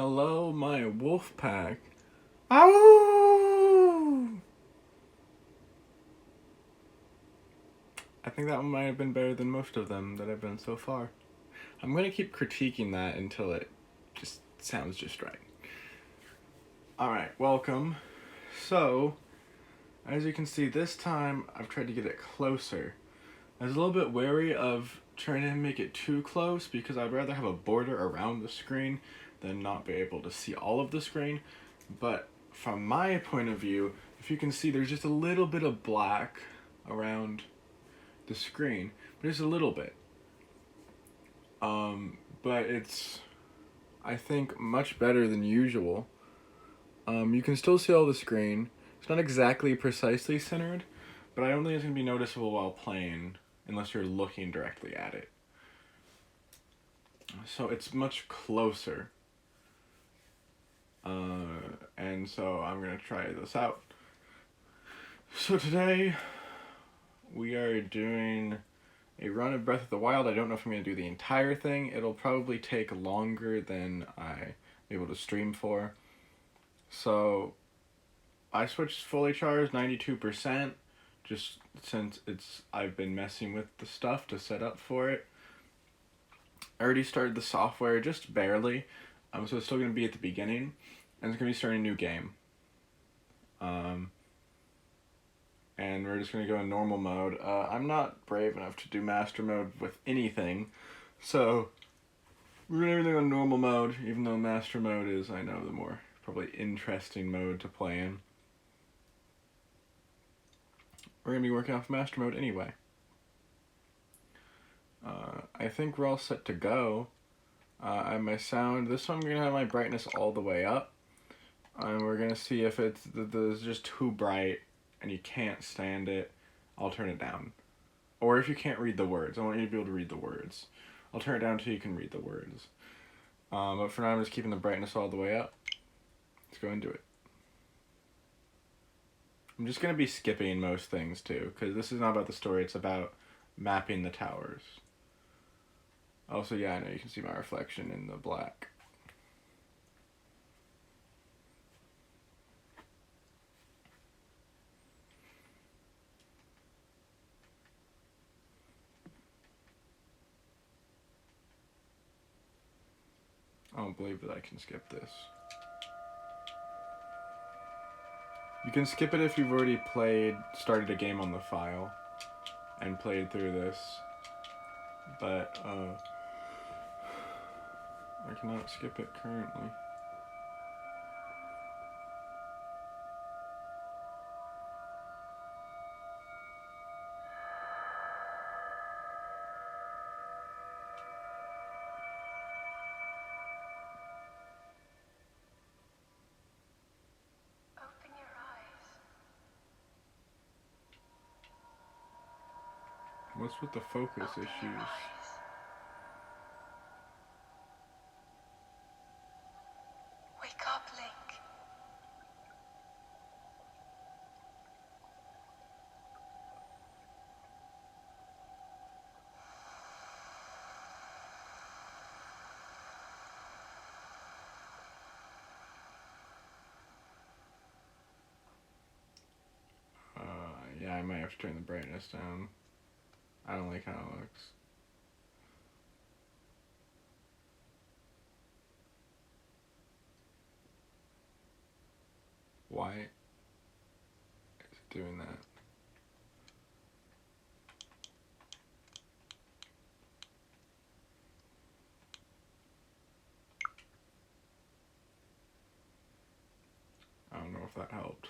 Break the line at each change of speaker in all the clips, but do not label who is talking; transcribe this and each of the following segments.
Hello, my wolf pack. Ow! I think that one might have been better than most of them that I've done so far. I'm gonna keep critiquing that until it just sounds just right. Alright, welcome. So, as you can see, this time I've tried to get it closer. I was a little bit wary of trying to make it too close because I'd rather have a border around the screen than not be able to see all of the screen. But from my point of view, if you can see, there's just a little bit of black around the screen, but just a little bit. But it's, I think, much better than usual. You can still see all the screen. It's not exactly precisely centered, but I don't think it's going to be noticeable while playing unless you're looking directly at it. So it's much closer. And so I'm going to try this out. So today we are doing a run of Breath of the Wild. I don't know if I'm going to do the entire thing. It'll probably take longer than I'm able to stream for. So I switched full HRs 92%, just since I've been messing with the stuff to set up for it. I already started the software, just barely, so it's still going to be at the beginning, and it's going to be starting a new game. And we're just going to go in normal mode. I'm not brave enough to do master mode with anything, so we're doing everything on normal mode, even though master mode is, I know, the more probably interesting mode to play in. We're going to be working off master mode anyway. I think we're all set to go. I have my sound. This one I'm going to have my brightness all the way up. And we're going to see if it's just too bright and you can't stand it, I'll turn it down. Or if you can't read the words, I want you to be able to read the words. I'll turn it down until you can read the words. But for now, I'm just keeping the brightness all the way up. Let's go and do it. I'm just going to be skipping most things too, because this is not about the story, it's about mapping the towers. Also, yeah, I know you can see my reflection in the black. I don't believe that I can skip this. You can skip it if you've already started a game on the file, and played through this. But, I cannot skip it currently.
Open your eyes.
What's with the focus
Open your
issues?
eyes. Wake up, Link.
Yeah, I might have to turn the brightness down. I don't like how it looks. Why is it doing that? I don't know if that helped.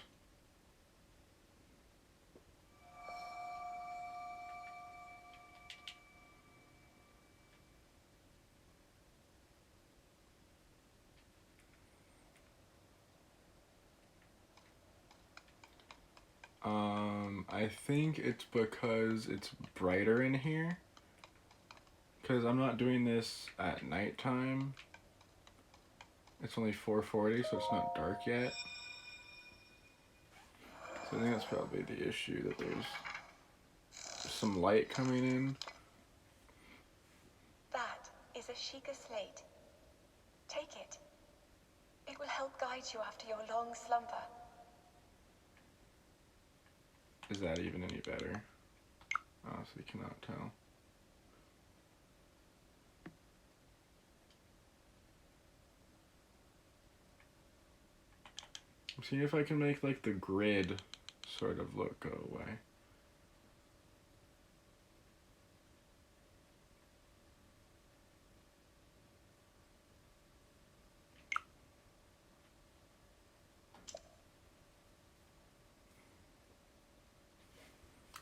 I think it's because it's brighter in here. Because I'm not doing this at nighttime. It's only 4:40, so it's not dark yet. So I think that's probably the issue, that there's some light coming in.
That is a Sheikah slate. Take it. It will help guide you after your long slumber.
Is that even any better? Honestly, cannot tell. I'm seeing if I can make like the grid sort of look go away.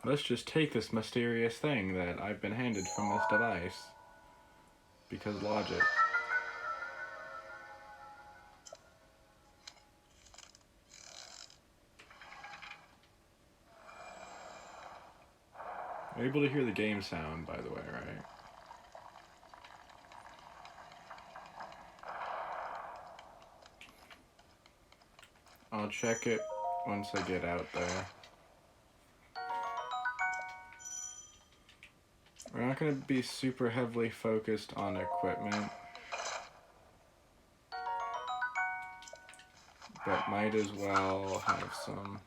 Let's just take this mysterious thing that I've been handed from this device. Because logic. You're able to hear the game sound, by the way, right? I'll check it once I get out there. We're not going to be super heavily focused on equipment, but might as well have some.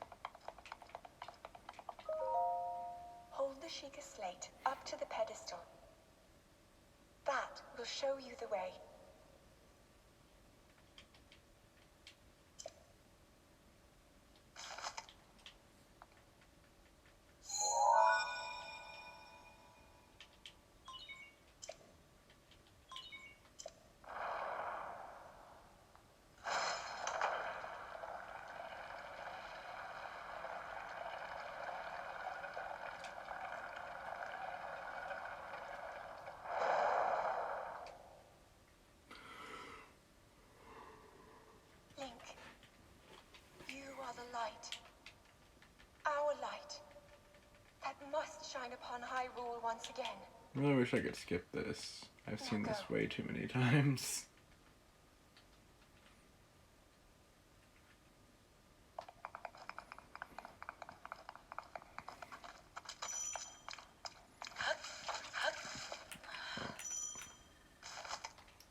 Hold the Sheikah slate up to the pedestal. That will show you the way. Link, you are the light. Our light. That must shine upon Hyrule once again.
I really wish I could skip this. I've seen this way too many times.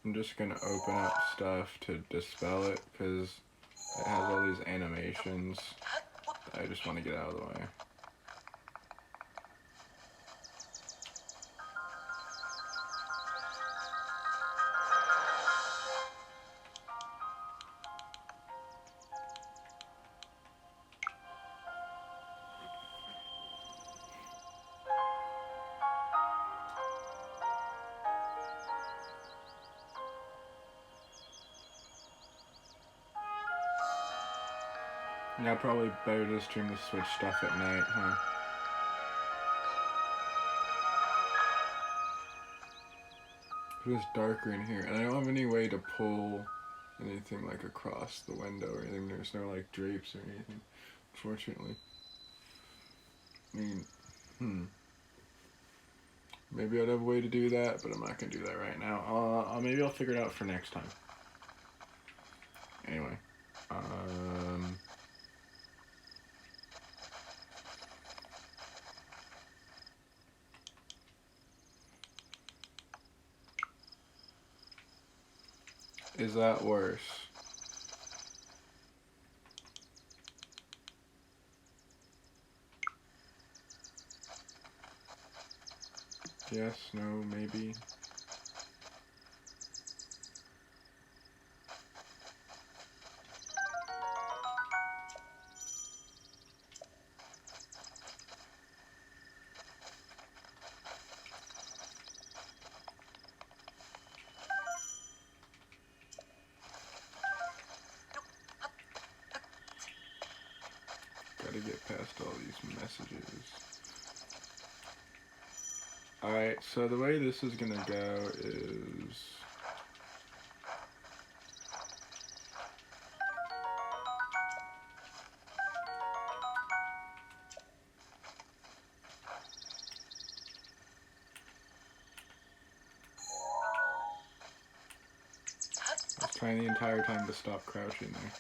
I'm just gonna open up stuff to dispel it because it has all these animations that I just want to get out of the way. Yeah, probably better to stream the Switch stuff at night, huh? It's darker in here, and I don't have any way to pull anything like across the window or anything. There's no like drapes or anything, unfortunately. I mean, maybe I'd have a way to do that, but I'm not gonna do that right now. Maybe I'll figure it out for next time. Anyway, is that worse? Yes, no, maybe. Gotta get past all these messages. Alright, so the way this is gonna go is... I was trying the entire time to stop crouching there.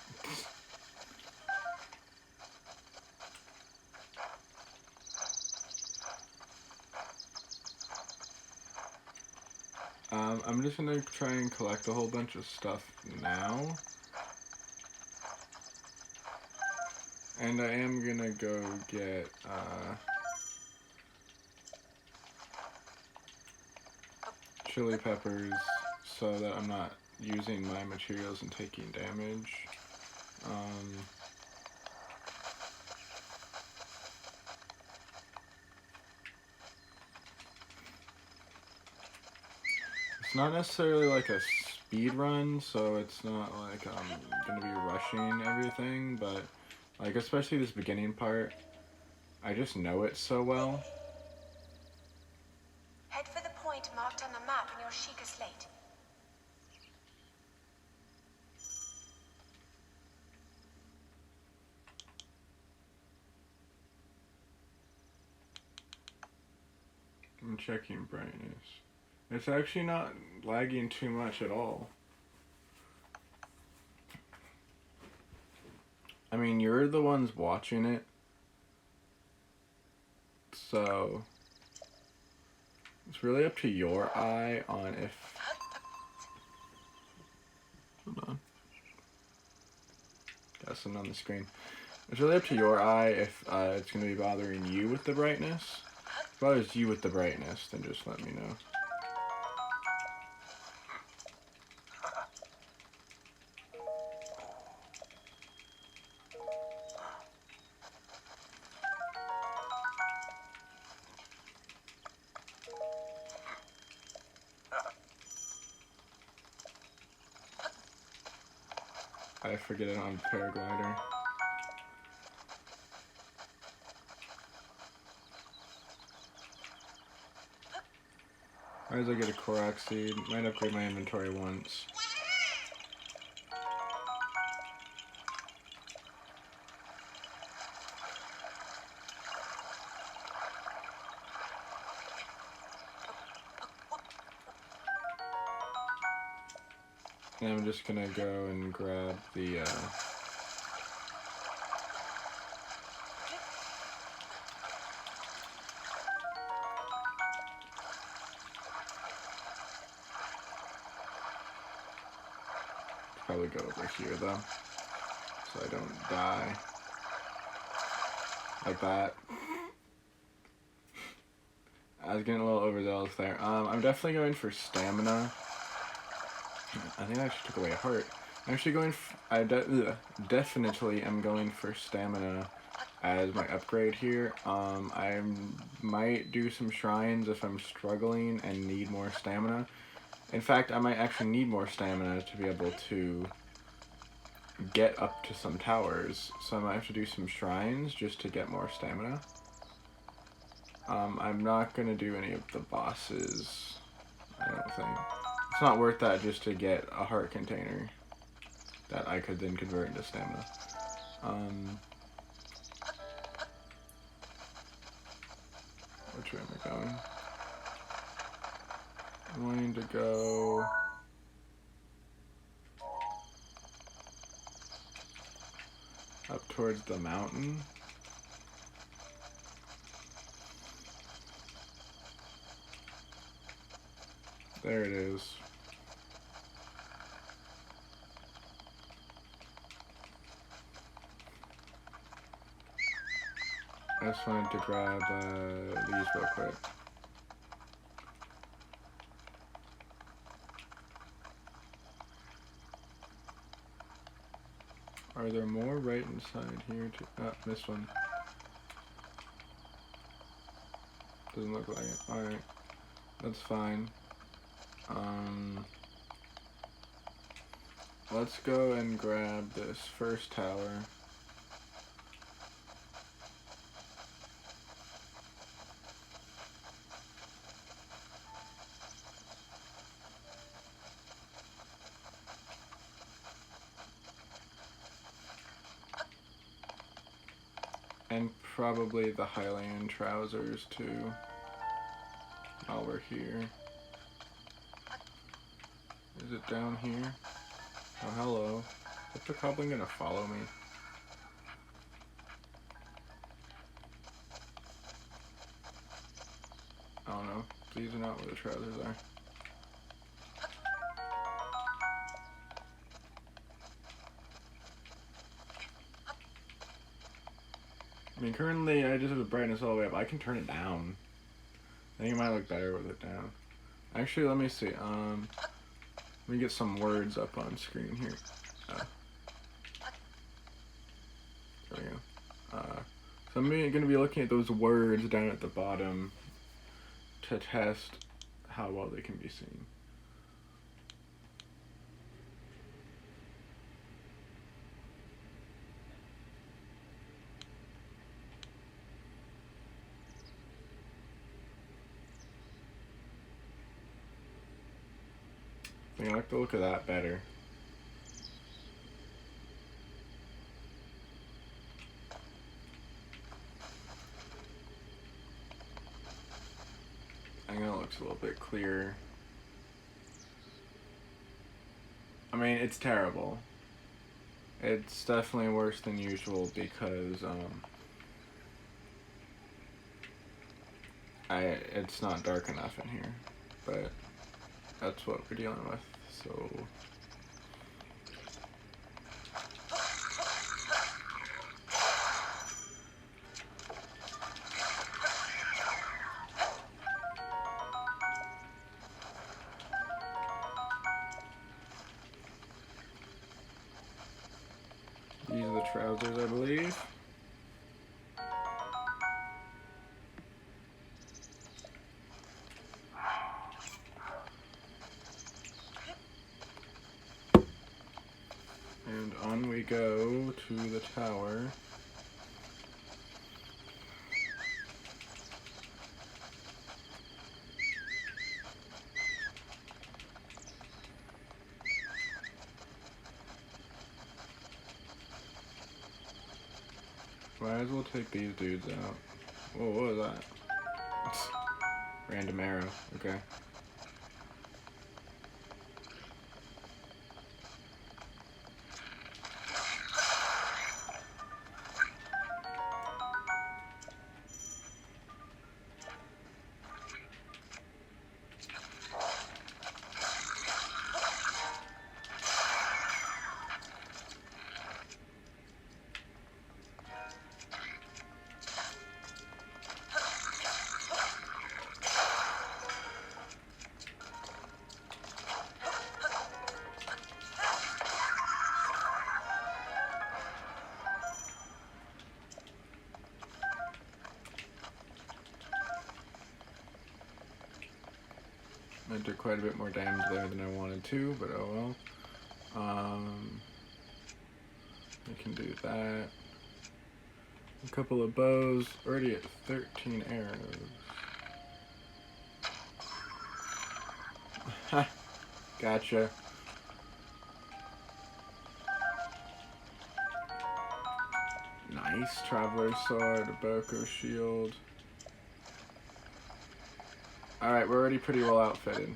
I'm just gonna try and collect a whole bunch of stuff now, And I am gonna go get chili peppers so that I'm not using my materials and taking damage. It's not necessarily like a speed run, so it's not like I'm gonna be rushing everything, but like especially this beginning part, I just know it so well.
Head for the point marked on the map in your Sheikah slate.
I'm checking brightness. It's actually not lagging too much at all. I mean, you're the ones watching it, so it's really up to your eye on if... Hold on. Got something on the screen. It's really up to your eye if it's going to be bothering you with the brightness. If it bothers you with the brightness, then just let me know. I forget it on paraglider. Might as well get a Korok seed. Might upgrade my inventory once. And I'm just gonna go and grab the probably go over here though, so I don't die like that. I was getting a little overzealous there. I'm definitely going for stamina. I think I actually took away a heart. I'm actually going I definitely am going for stamina as my upgrade here. I might do some shrines if I'm struggling and need more stamina. In fact, I might actually need more stamina to be able to get up to some towers. So I might have to do some shrines just to get more stamina. I'm not going to do any of the bosses, I don't think. It's not worth that just to get a heart container that I could then convert into stamina. Which way am I going? I'm going to go... up towards the mountain. There it is. I just wanted to grab these real quick. Are there more right inside here too? Ah, this one. Doesn't look like it. Alright. That's fine. Let's go and grab this first tower. And probably the Highland trousers too, while we're here. Is it down here? Oh, hello. Is the goblin gonna follow me? I don't know. These are not where the trousers are. mean, currently I just have the brightness all the way up. I can turn it down. I think it might look better with it down. Actually, let me see. Let me get some words up on screen here. There we go. So I'm going to be looking at those words down at the bottom to test how well they can be seen. I think I like the look of that better. I think that looks a little bit clearer. I mean, it's terrible. It's definitely worse than usual because it's not dark enough in here, but that's what we're dealing with. So these are the trousers, I believe. And on we go to the tower. Might as well take these dudes out. Whoa, what was that? Random arrow, okay. I did quite a bit more damage there than I wanted to, but oh well. I can do that. A couple of bows, already at 13 arrows. Ha! Gotcha. Nice. Traveler's sword, a Boko shield. Alright, we're already pretty well outfitted.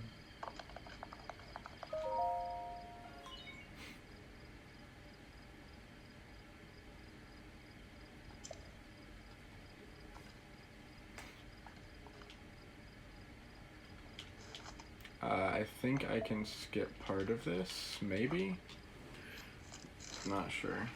I think I can skip part of this, maybe? Not sure.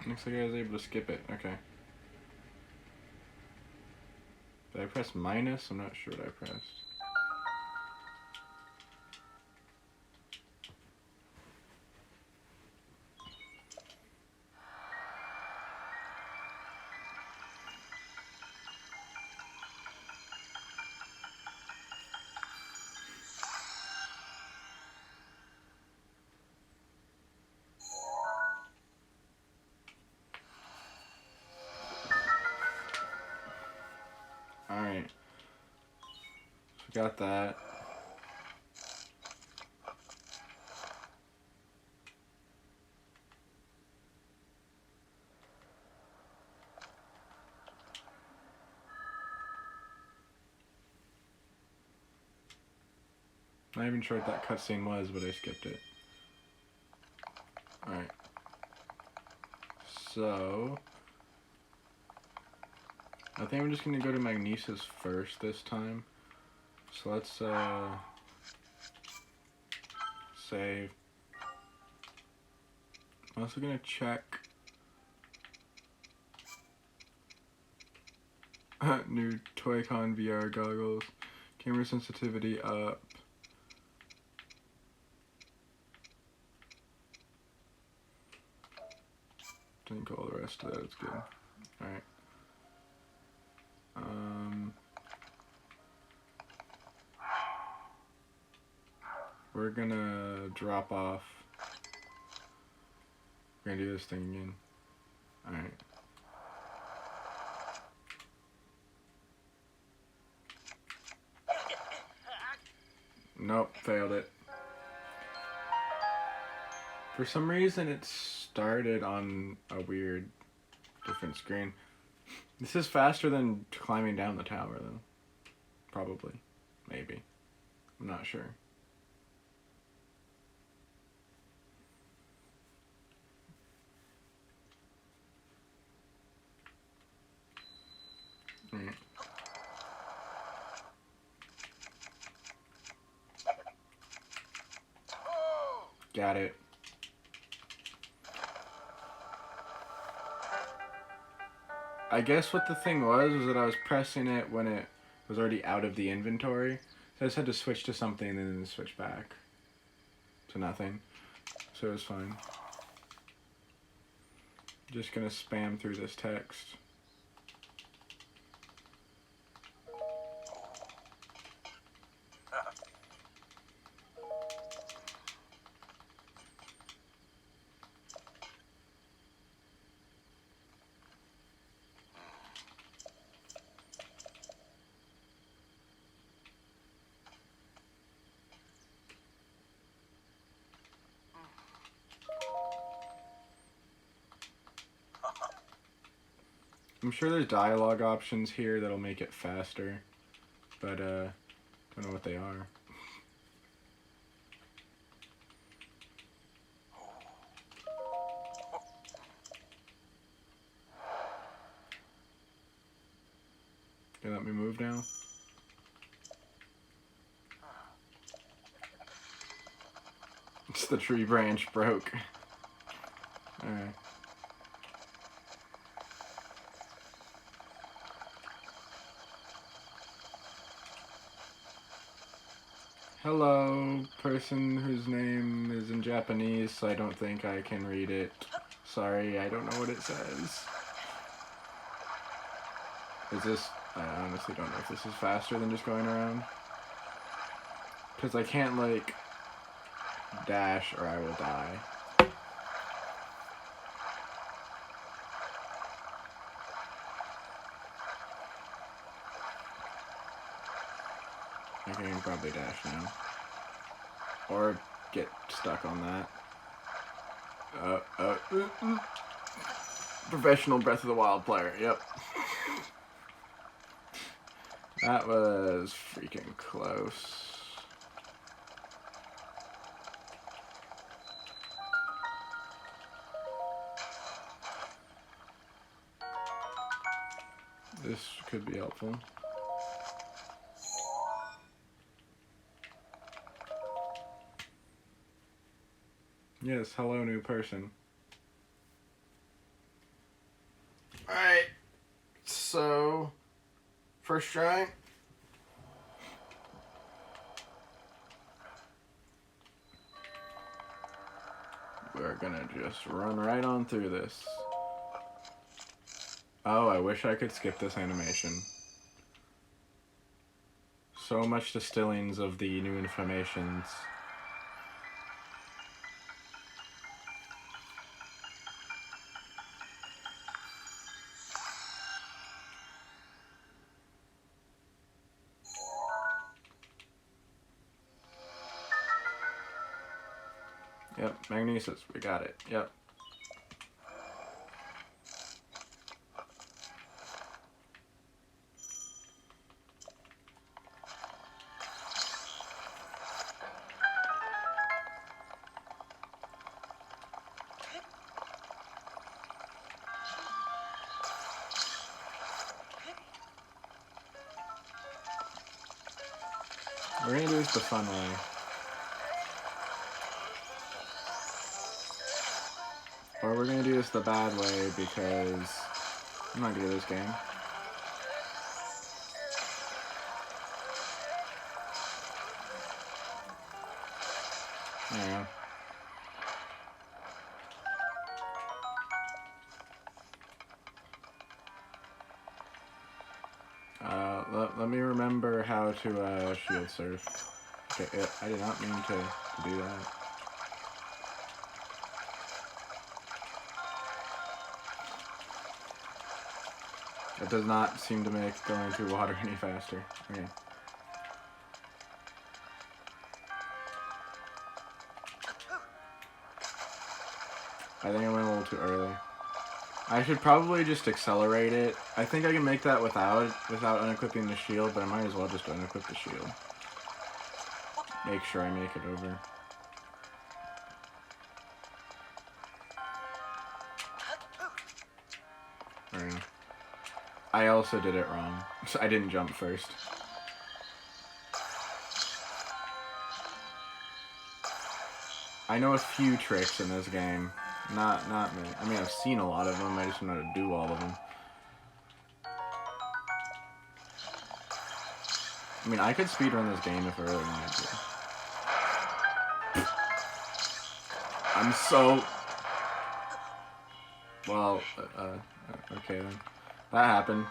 Looks like I was able to skip it. Okay. Did I press minus? I'm not sure what I pressed. Alright. Got that. Not even sure what that cutscene was, but I skipped it. Alright. So... I think I'm just gonna go to Magnesis first this time. So let's, save. I'm also gonna check... New Toy-Con VR goggles. Camera sensitivity up. I think all the rest of that is good. Alright. We're gonna drop off. We're gonna do this thing again. Alright. Nope, failed it. For some reason it started on a weird, different screen. This is faster than climbing down the tower though. Probably. Maybe. I'm not sure. Alright. Got it. I guess what the thing was that I was pressing it when it was already out of the inventory. So I just had to switch to something and then switch back to nothing. So it was fine. Just gonna spam through this text. I'm sure there's dialogue options here that'll make it faster, but don't know what they are. Can you let me move now? It's the tree branch broke. Alright. Hello, person whose name is in Japanese, so I don't think I can read it. Sorry, I don't know what it says. Is this... I honestly don't know if this is faster than just going around. Because I can't, like, dash or I will die. I can probably dash now. Or get stuck on that. Professional Breath of the Wild player, yep. That was freaking close. This could be helpful. Yes, hello new person. Alright, so, first try. We're gonna just run right on through this. Oh, I wish I could skip this animation. So much distillings of the new informations. Yep, Magnesis, we got it, yep. We're gonna do this the fun way. Or we're gonna do this the bad way because I'm not good at this game. There you go. Let me remember how to shield surf. Okay, I did not mean to do that. That does not seem to make going through water any faster. Okay. I think I went a little too early. I should probably just accelerate it. I think I can make that without unequipping the shield, but I might as well just unequip the shield. Make sure I make it over. There we go. I also did it wrong. So I didn't jump first. I know a few tricks in this game. Not many. I mean, I've seen a lot of them. I just don't know how to do all of them. I mean, I could speedrun this game if I really wanted to. I'm so... Well, okay then. That happened.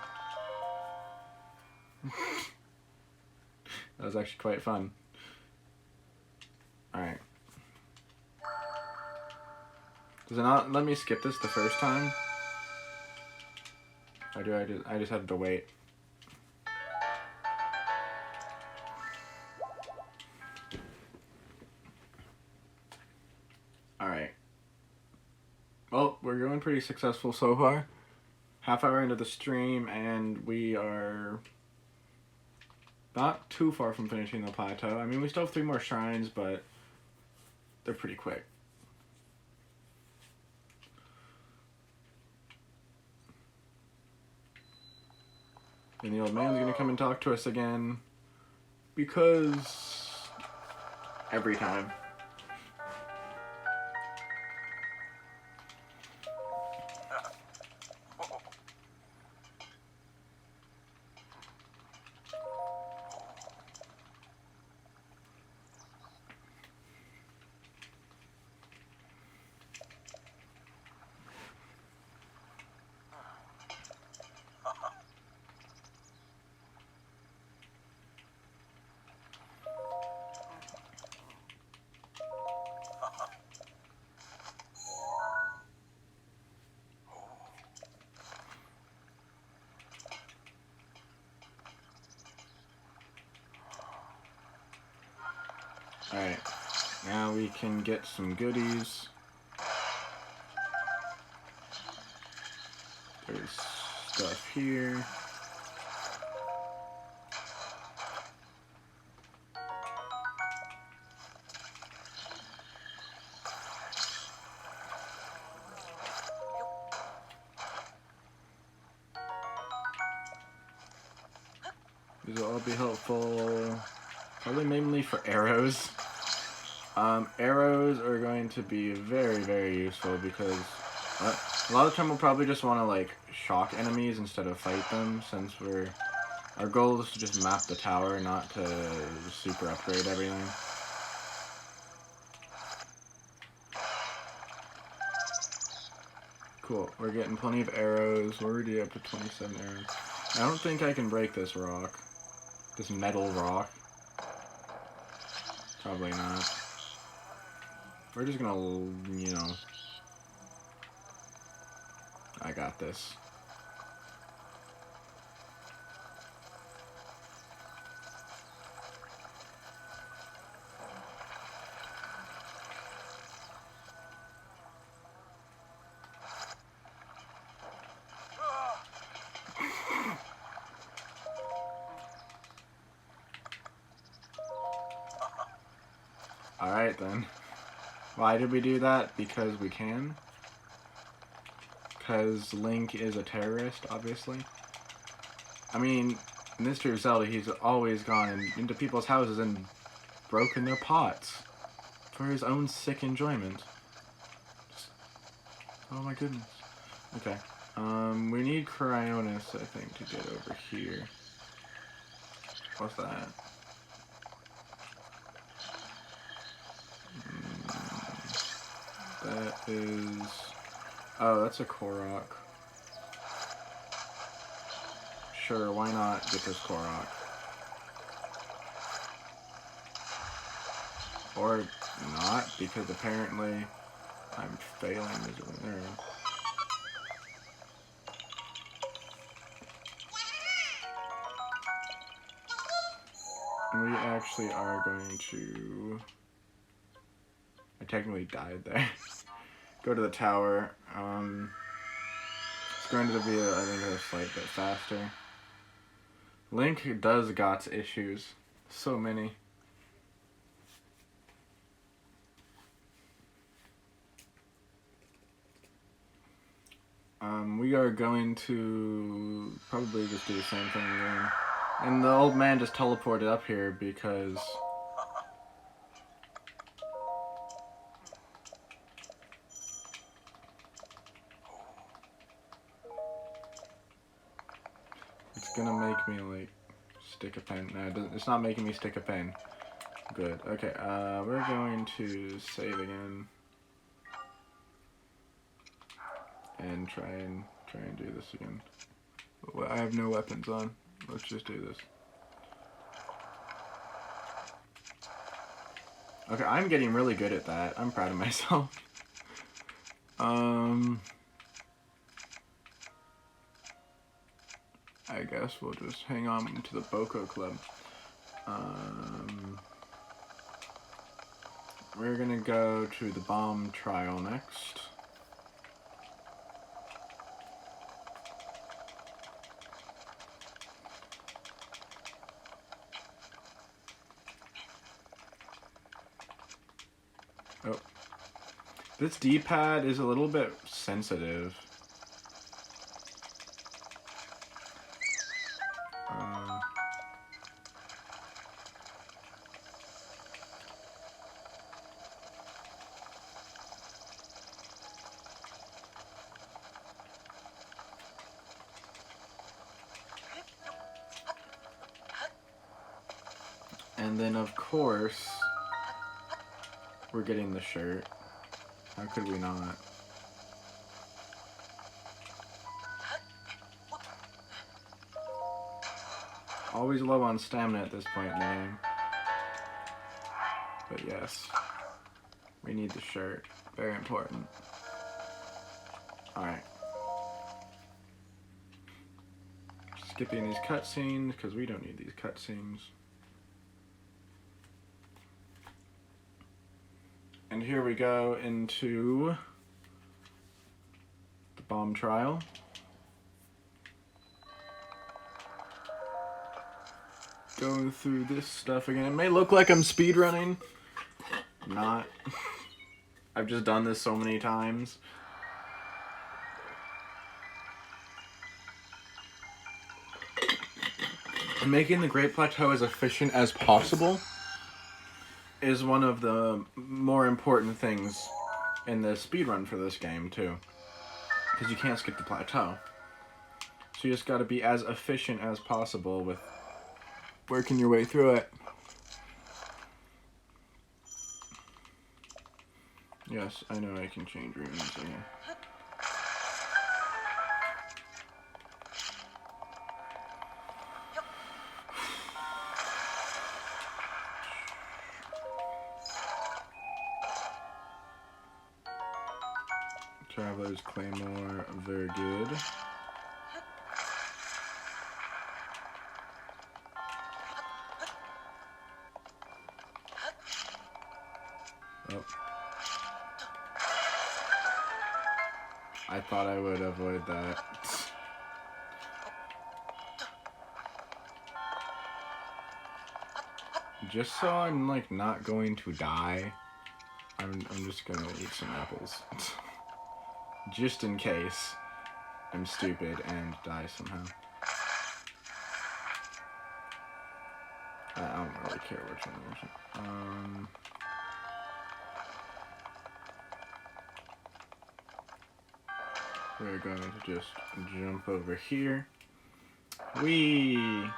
That was actually quite fun. Alright. Does it not let me skip this the first time? Or do I just have to wait? Alright. Well, we're going pretty successful so far. Half hour into the stream, and we are not too far from finishing the plateau. I mean, we still have 3 more shrines, but they're pretty quick. And the old man's gonna come and talk to us again, because every time. Alright, now we can get some goodies. There's stuff here. These will all be helpful. Probably mainly for arrows. Arrows are going to be very, very useful because a lot of the time we'll probably just want to like shock enemies instead of fight them, since our goal is to just map the tower, not to super upgrade everything. Cool, we're getting plenty of arrows. We're already up to 27 arrows. I don't think I can break this rock. This metal rock. Probably not. We're just gonna, you know... I got this. Alright then. Why did we do that? Because we can. Because Link is a terrorist, obviously. I mean, In this history of Zelda, he's always gone into people's houses and broken their pots for his own sick enjoyment. Oh my goodness. Okay. We need Cryonis, I think, to get over here. What's that? That is... Oh, that's a Korok. Sure, why not get this Korok? Or not, because apparently I'm failing miserably. There we go. We actually are going to... I technically died there. Go to the tower. It's going to be, I think, a slight bit faster. Link does got issues. So many. We are going to probably just do the same thing again. And the old man just teleported up here because... It's gonna make me, like, stick a pen. No, it's not making me stick a pen. Good. Okay, we're going to save again. And try and do this again. Well, I have no weapons on. Let's just do this. Okay, I'm getting really good at that. I'm proud of myself. I guess we'll just hang on to the Boko Club. We're gonna go to the bomb trial next. Oh. This D-pad is a little bit sensitive. And then, of course, we're getting the shirt. How could we not? Always low on stamina at this point in the game. But yes, we need the shirt. Very important. Alright. Skipping these cutscenes, because we don't need these cutscenes. And here we go into the bomb trial. Going through this stuff again. It may look like I'm speedrunning. I'm not. I've just done this so many times. Making the Great Plateau as efficient as possible is one of the more important things in the speedrun for this game, too. Because you can't skip the plateau. So you just gotta be as efficient as possible with working your way through it. Yes, I know I can change rooms again. Traveler's Claymore, very good. Oh. I thought I would avoid that. Just so I'm, like, not going to die, I'm just gonna eat some apples. Just in case I'm stupid and die somehow. I don't really care which one it is. We're going to just jump over here. Whee!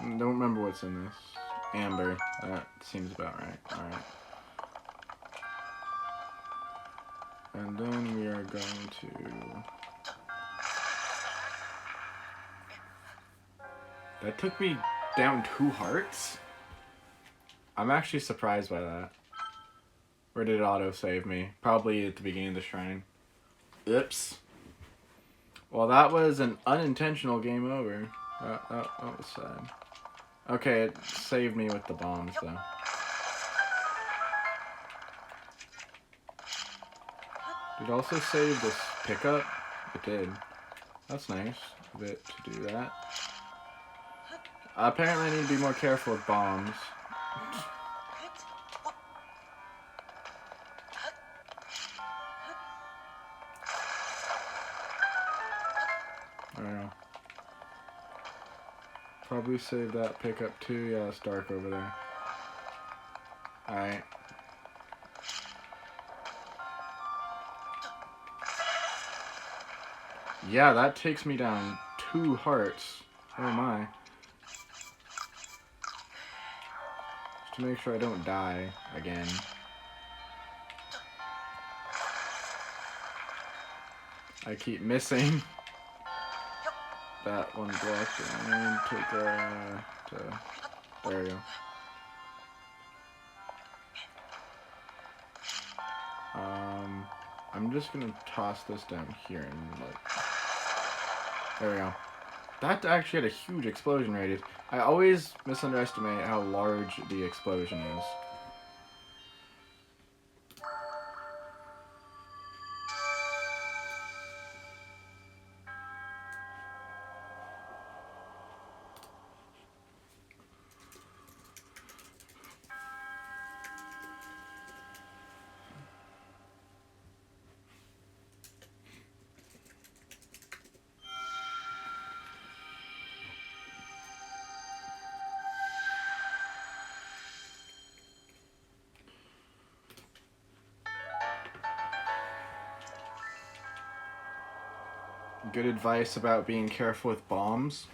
Don't remember what's in this. Amber. That seems about right. Alright. And then we are going to... That took me down 2 hearts? I'm actually surprised by that. Where did it auto-save me? Probably at the beginning of the shrine. Oops. Well, that was an unintentional game over. That was sad. Okay, it saved me with the bombs, though. Did it also save this pickup? It did. That's nice of it to do that. Apparently I need to be more careful with bombs. I don't know. Probably save that pickup too. Yeah, it's dark over there. Alright. Yeah, that takes me down 2 hearts. Oh my. Just to make sure I don't die again. I keep missing that one block. I need to go to... There we go. I'm just gonna toss this down here and like... There we go. That actually had a huge explosion radius. I always misunderestimate how large the explosion is. Good advice about being careful with bombs.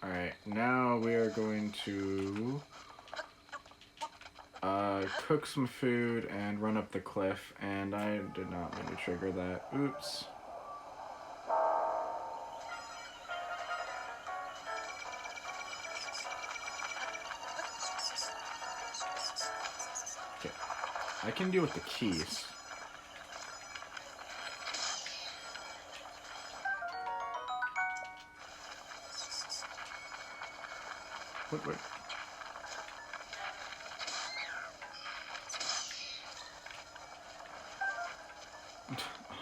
Alright, now we are going to cook some food and run up the cliff, and I did not mean to trigger that. Oops. Okay, I can deal with the keys. What?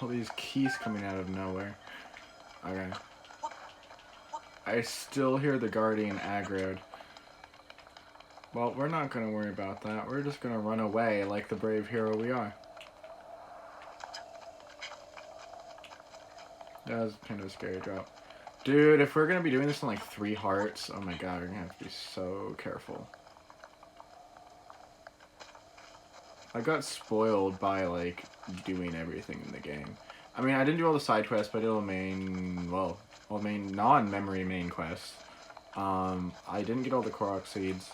All these keys coming out of nowhere. Okay. I still hear the Guardian aggroed. Well, we're not going to worry about that. We're just going to run away like the brave hero we are. That was kind of a scary drop. Dude, if we're going to be doing this in like 3 hearts, oh my god, we're going to have to be so careful. I got spoiled by, like, doing everything in the game. I mean, I didn't do all the side quests, but I did all the main, non-memory main quests. I didn't get all the Korok seeds,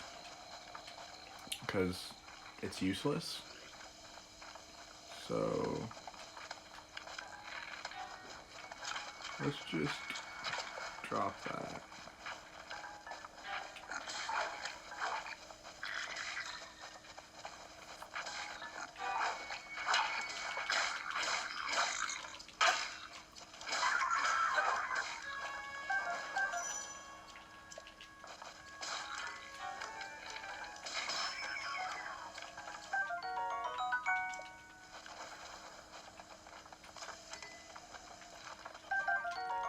because it's useless. So, let's just drop that.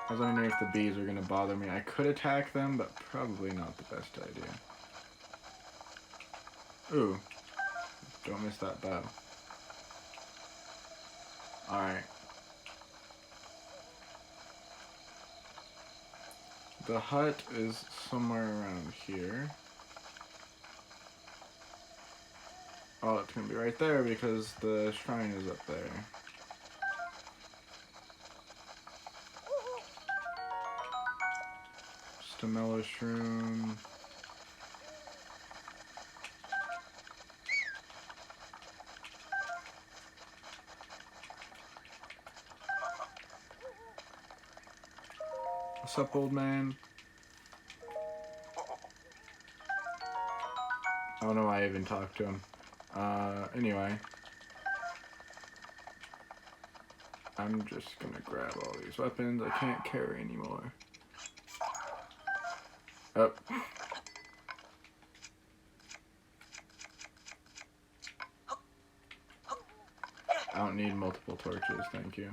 I was wondering if the bees are gonna bother me. I could attack them, but probably not the best idea. Ooh, don't miss that bow. Alright. The hut is somewhere around here. Oh, it's gonna be right there because the shrine is up there. Just a mellow shroom. What's up, old man? I don't know why I even talked to him. Anyway. I'm just gonna grab all these weapons. I can't carry anymore. Oh. I don't need multiple torches, thank you.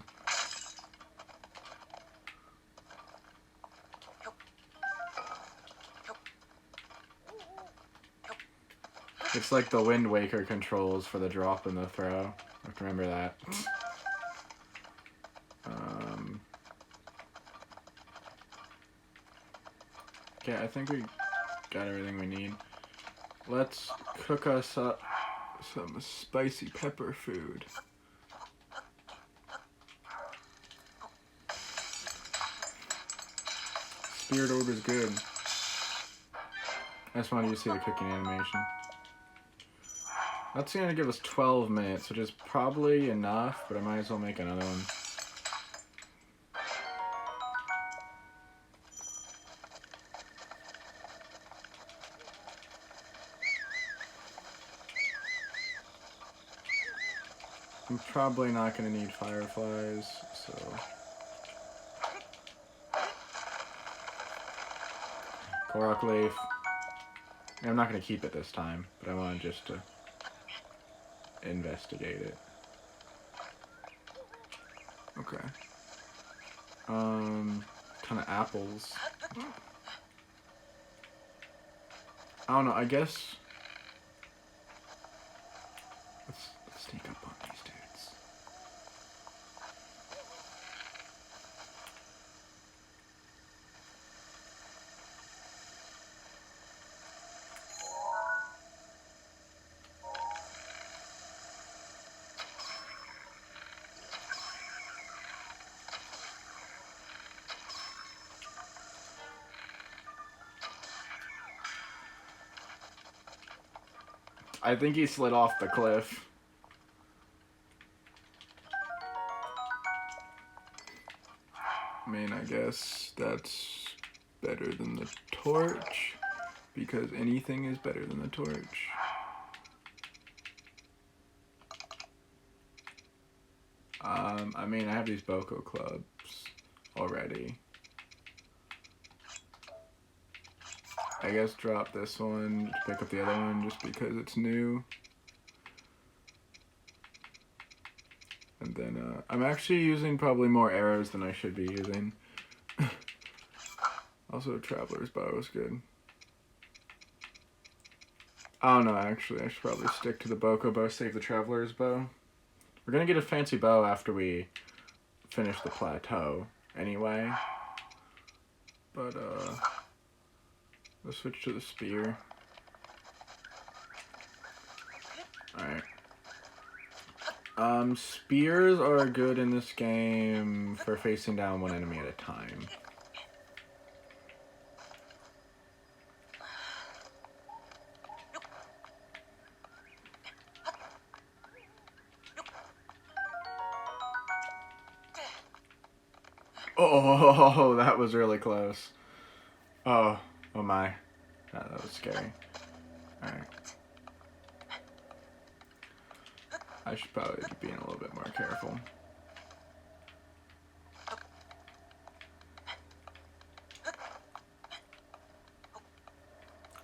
It's like the Wind Waker controls for the drop and the throw. I have to remember that. Okay, I think we got everything we need. Let's cook us up some spicy pepper food. Spirit orb is good. I just wanted you to see the cooking animation. That's gonna give us 12 minutes, which is probably enough, but I might as well make another one. I'm probably not gonna need fireflies, so... Korok leaf. I'm not gonna keep it this time, but I wanted just to investigate it. Okay. Ton of apples. I don't know, I guess... Let's sneak up on these dudes. I think he slid off the cliff. I mean, I guess that's better than the torch, because anything is better than the torch. I mean, I have these Boko clubs already. I guess drop this one, pick up the other one just because it's new. And then, I'm actually using probably more arrows than I should be using. Also, Traveler's Bow is good. I don't know, actually, I should probably stick to the Boko Bow, save the Traveler's Bow. We're gonna get a fancy bow after we finish the plateau, anyway. But, let's switch to the spear. Alright. Spears are good in this game for facing down one enemy at a time. Oh, that was really close. Oh my. That was scary. Alright. I should probably be being a little bit more careful.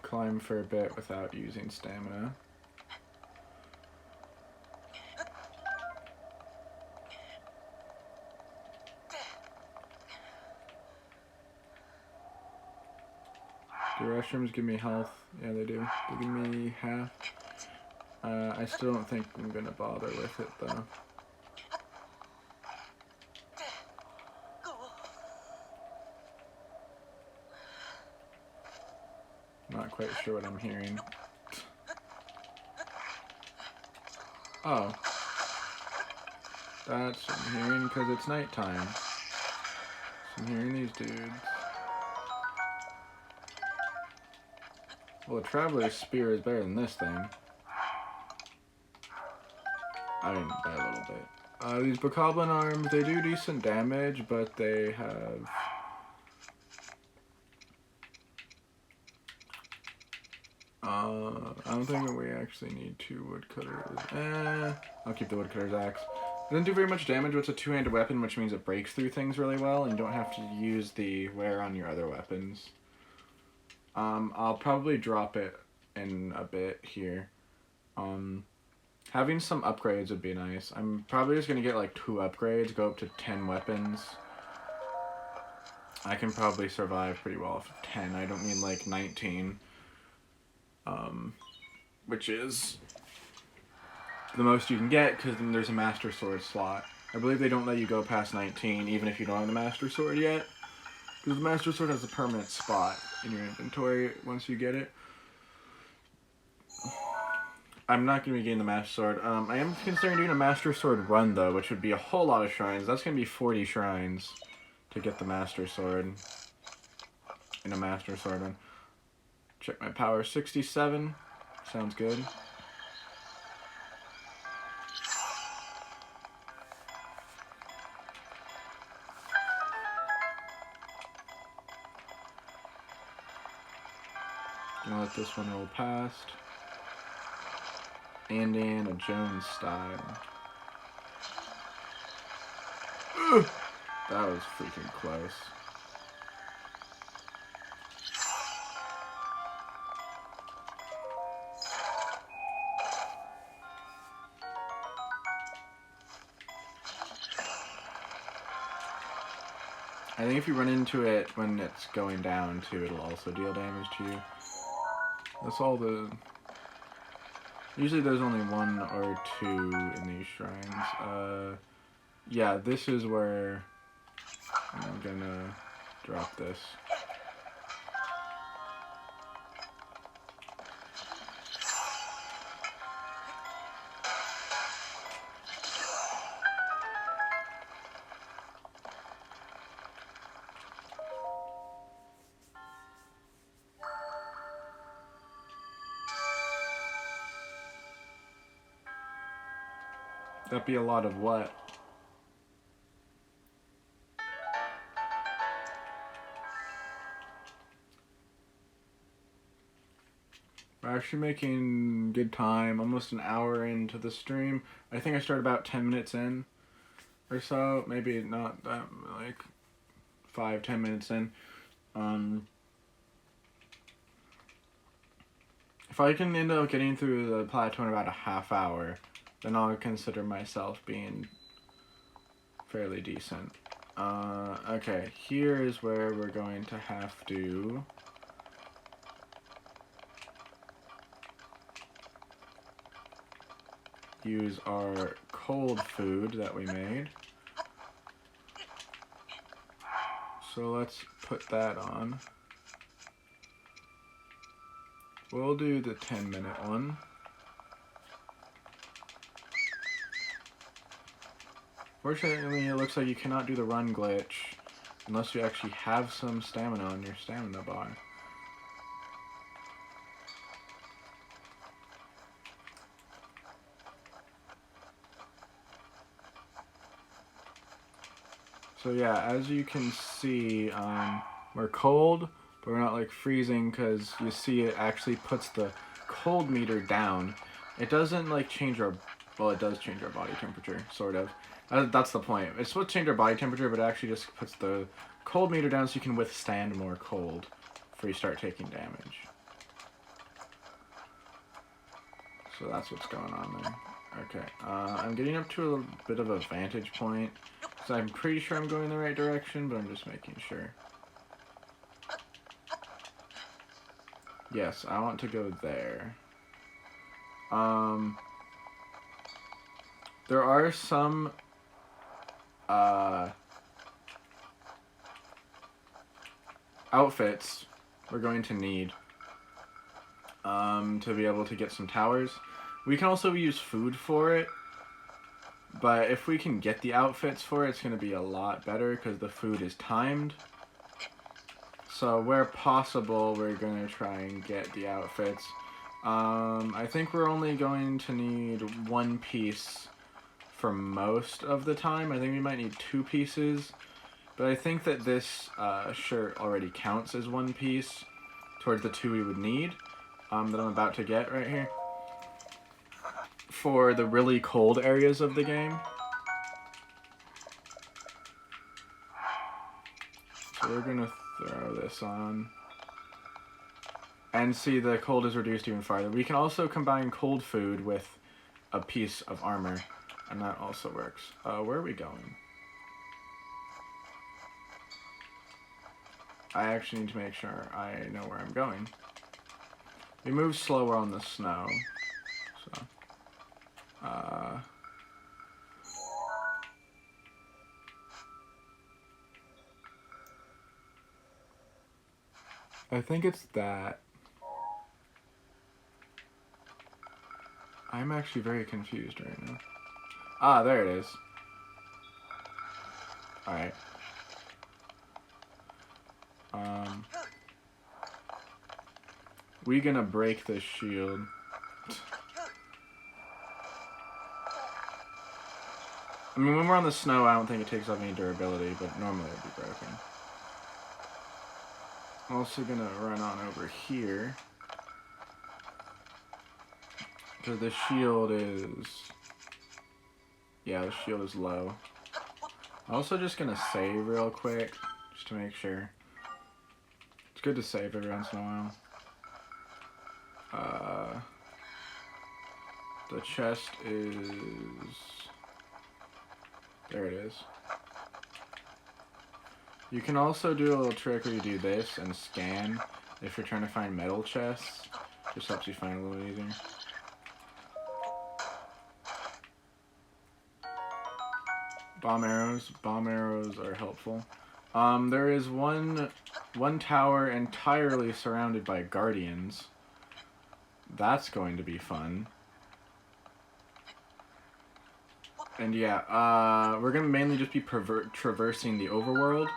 Climb for a bit without using stamina. restrooms give me health? Yeah, they do. They give me half. I still don't think I'm gonna bother with it though. Not quite sure what I'm hearing. Oh. That's what I'm hearing because it's nighttime. So I'm hearing these dudes. Well, a Traveler's Spear is better than this thing. I mean, by a little bit. These Bokoblin arms, they do decent damage, but they have... I don't think that we actually need 2 woodcutters. I'll keep the woodcutter's axe. It doesn't do very much damage, but it's a 2-handed weapon, which means it breaks through things really well, and you don't have to use the wear on your other weapons. I'll probably drop it in a bit here. Having some upgrades would be nice. I'm probably just going to get like 2 upgrades, go up to 10 weapons. I can probably survive pretty well off of 10. I don't need like 19. Which is the most you can get, because then there's a Master Sword slot. I believe they don't let you go past 19, even if you don't have the Master Sword yet. Because the Master Sword has a permanent spot in your inventory once you get it. I'm not going to be getting the Master Sword. I am considering doing a Master Sword run, though, which would be a whole lot of shrines. That's going to be 40 shrines to get the Master Sword in a Master Sword run. Check my power, 67. Sounds good. Gonna let this one roll past. Indiana Jones style. Ugh! That was freaking close. I think if you run into it when it's going down too, it'll also deal damage to you. That's all the... Usually there's only 1 or 2 in these shrines. Yeah, this is where I'm gonna drop this. That'd be a lot of what? We're actually making good time, almost an hour into the stream. I think I started about 10 minutes in or so, maybe not that, like 5-10 minutes in. If I can end up getting through the plateau in about a half hour, then I'll consider myself being fairly decent. Okay, here is where we're going to have to use our cold food that we made. So let's put that on. We'll do the 10-minute one. Fortunately, it looks like you cannot do the run glitch unless you actually have some stamina on your stamina bar. So yeah, as you can see, we're cold, but we're not like freezing, because you see it actually puts the cold meter down. It doesn't like change our, well, it does change our body temperature, sort of. That's the point. It's supposed to change our body temperature, but it actually just puts the cold meter down so you can withstand more cold before you start taking damage. So that's what's going on there. Okay, I'm getting up to a bit of a vantage point, so I'm pretty sure I'm going in the right direction, but I'm just making sure. Yes, I want to go there. There are some outfits we're going to need to be able to get some towers. We can also use food for it, but if we can get the outfits for it, it's going to be a lot better because the food is timed. So where possible, we're going to try and get the outfits. I think we're only going to need 1 piece for most of the time. I think we might need 2 pieces. But I think that this shirt already counts as 1 piece towards the 2 we would need that I'm about to get right here. For the really cold areas of the game. So we're going to throw this on. And see, the cold is reduced even farther. We can also combine cold food with a piece of armor. And that also works. Where are we going? I actually need to make sure I know where I'm going. We move slower on the snow. So, I think it's that. I'm actually very confused right now. Ah, there it is. Alright. We gonna break this shield. I mean, when we're on the snow, I don't think it takes off any durability, but normally it'd be broken. I'm also gonna run on over here. Because the shield is... Yeah, the shield is low. I'm also just gonna save real quick, just to make sure. It's good to save every once in a while. The chest is... There it is. You can also do a little trick where you do this and scan if you're trying to find metal chests. Just helps you find it a little easier. Bomb arrows are helpful. There is one tower entirely surrounded by guardians. That's going to be fun. And yeah, we're gonna mainly just be traversing the overworld,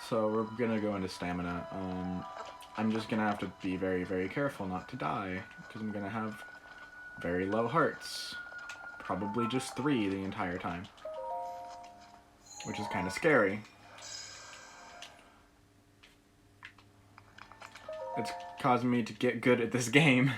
so we're gonna go into stamina. I'm just gonna have to be very, very careful not to die, because I'm gonna have very low hearts. Probably just 3 the entire time. Which is kind of scary. It's causing me to get good at this game.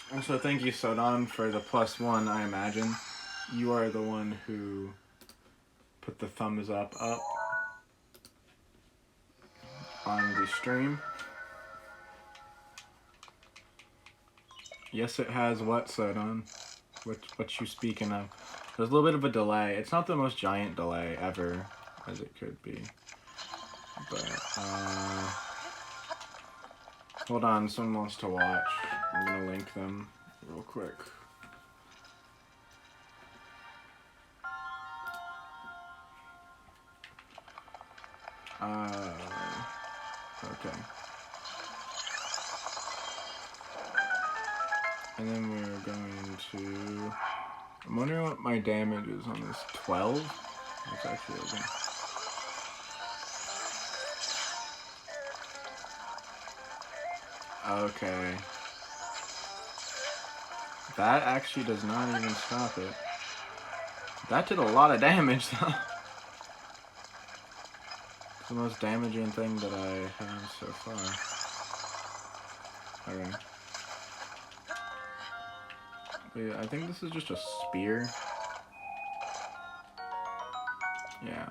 And so thank you, Sodan, for the +1, I imagine. You are the one who put the thumbs up on the stream. Yes, it has what, Sodan? What you speaking of? There's a little bit of a delay. It's not the most giant delay ever, as it could be. But, hold on, someone wants to watch. I'm gonna link them real quick. Okay. And then we're going to... I'm wondering what my damage is on this. 12? That's actually okay. Okay. That actually does not even stop it. That did a lot of damage, though. It's the most damaging thing that I have so far. Okay. Yeah, I think this is just a spear. Yeah.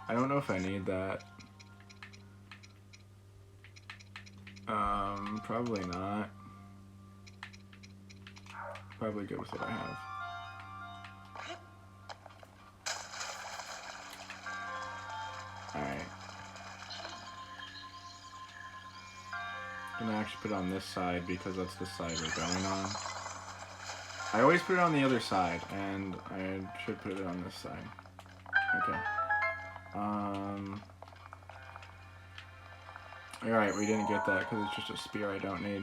I don't know if I need that. Probably not. Probably good with what I have. Alright. I'm gonna actually put it on this side because that's the side we're going on. I always put it on the other side, and I should put it on this side. Okay. Alright, we didn't get that because it's just a spear I don't need.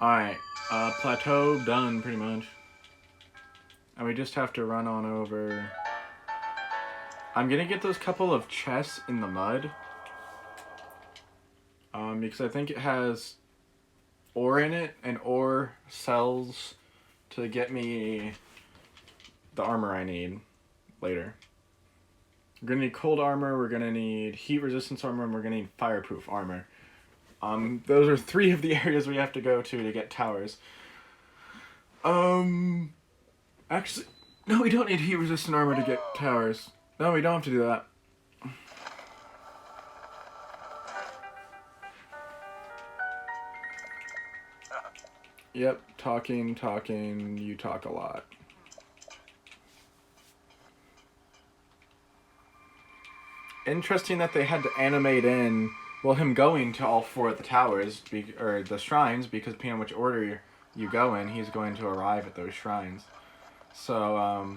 Alright, plateau done pretty much. And we just have to run on over. I'm gonna get those couple of chests in the mud. Because I think it has ore in it, and ore sells to get me the armor I need later. We're gonna need cold armor, we're gonna need heat resistance armor, and we're gonna need fireproof armor. Those are 3 of the areas we have to go to get towers. Actually, no, we don't need heat resistant armor to get towers. No, we don't have to do that. Yep, talking, you talk a lot. Interesting that they had to animate in, well, him going to all 4 of the towers, or the shrines, because depending on which order you go in, he's going to arrive at those shrines. So,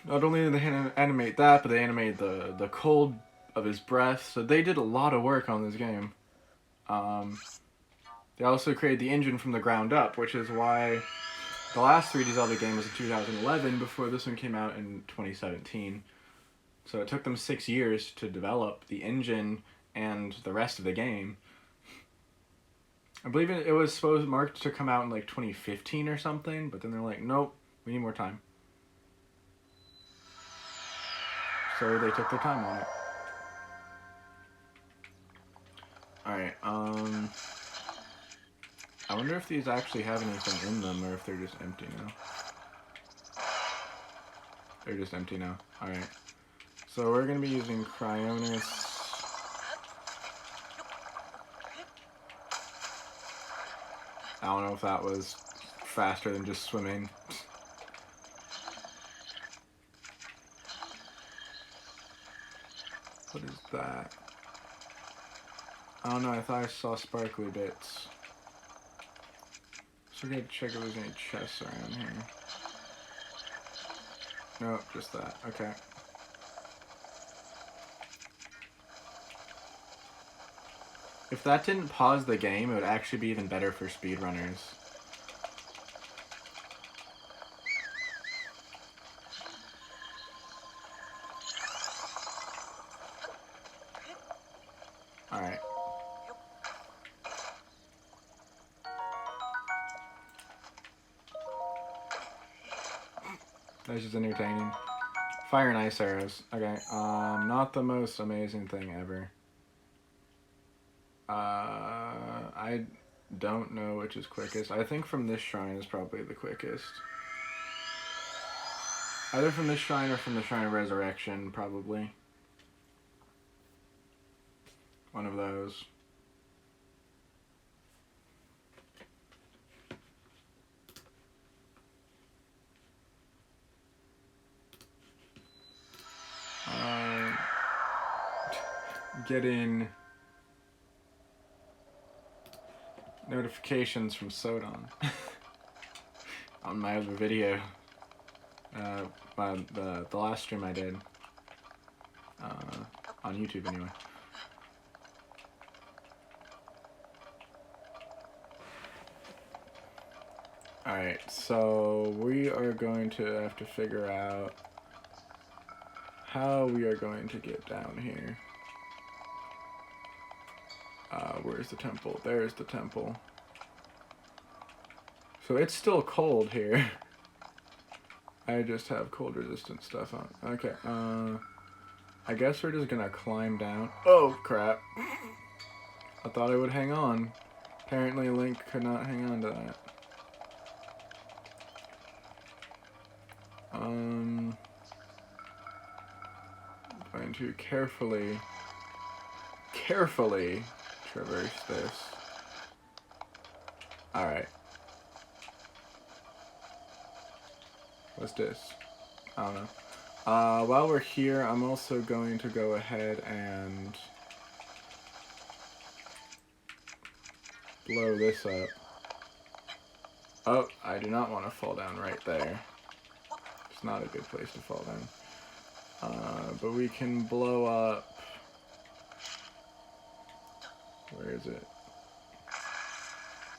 not only did they animate that, but they animated the cold of his breath, so they did a lot of work on this game. They also created the engine from the ground up, which is why the last 3D Zelda game was in 2011 before this one came out in 2017. So it took them 6 years to develop the engine and the rest of the game. I believe it was supposed marked to come out in like 2015 or something, but then they're like, nope, we need more time. So they took their time on it. Alright, I wonder if these actually have anything in them, or if they're just empty now. They're just empty now. Alright. So we're going to be using Cryonis. I don't know if that was faster than just swimming. What is that? I don't know, I thought I saw sparkly bits. So we're gonna check if there's any chests around here. Nope, just that. Okay. If that didn't pause the game, it would actually be even better for speedrunners. Alright. That's just entertaining. Fire and ice arrows. Okay, not the most amazing thing ever. I don't know which is quickest. I think from this shrine is probably the quickest. Either from this shrine or from the Shrine of Resurrection, probably. One of those. Getting notifications from Sodon on my other video. The last stream I did. On YouTube anyway. Alright, so we are going to have to figure out how we are going to get down here. Where's the temple? There's the temple. So it's still cold here. I just have cold resistant stuff on. Okay, I guess we're just gonna climb down. Oh, crap. I thought I would hang on. Apparently Link could not hang on to that. Going to carefully traverse this. Alright. What's this? I don't know. While we're here, I'm also going to go ahead and blow this up. Oh, I do not want to fall down right there. It's not a good place to fall down. But we can blow up... Where is it?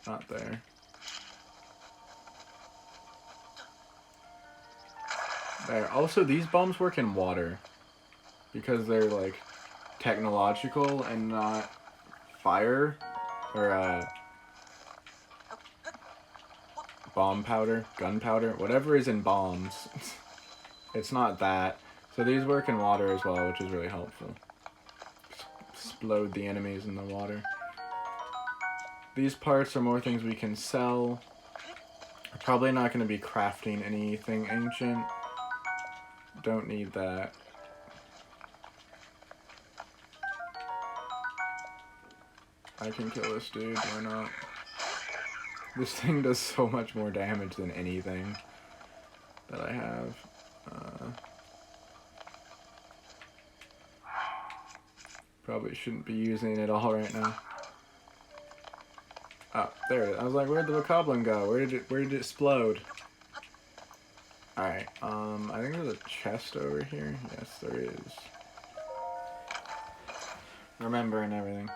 Not there. There. Also, these bombs work in water. Because they're, like, technological and not fire. Or, bomb powder, gunpowder, whatever is in bombs. It's not that. So these work in water as well, which is really helpful. Explode the enemies in the water. These parts are more things we can sell. We're probably not going to be crafting anything ancient. Don't need that. I can kill this dude, why not? This thing does so much more damage than anything that I have. Probably shouldn't be using it all right now. Oh, there it is. I was like, where'd the bokoblin go? Where did it explode? Alright, I think there's a chest over here. Yes, there is. Remembering everything.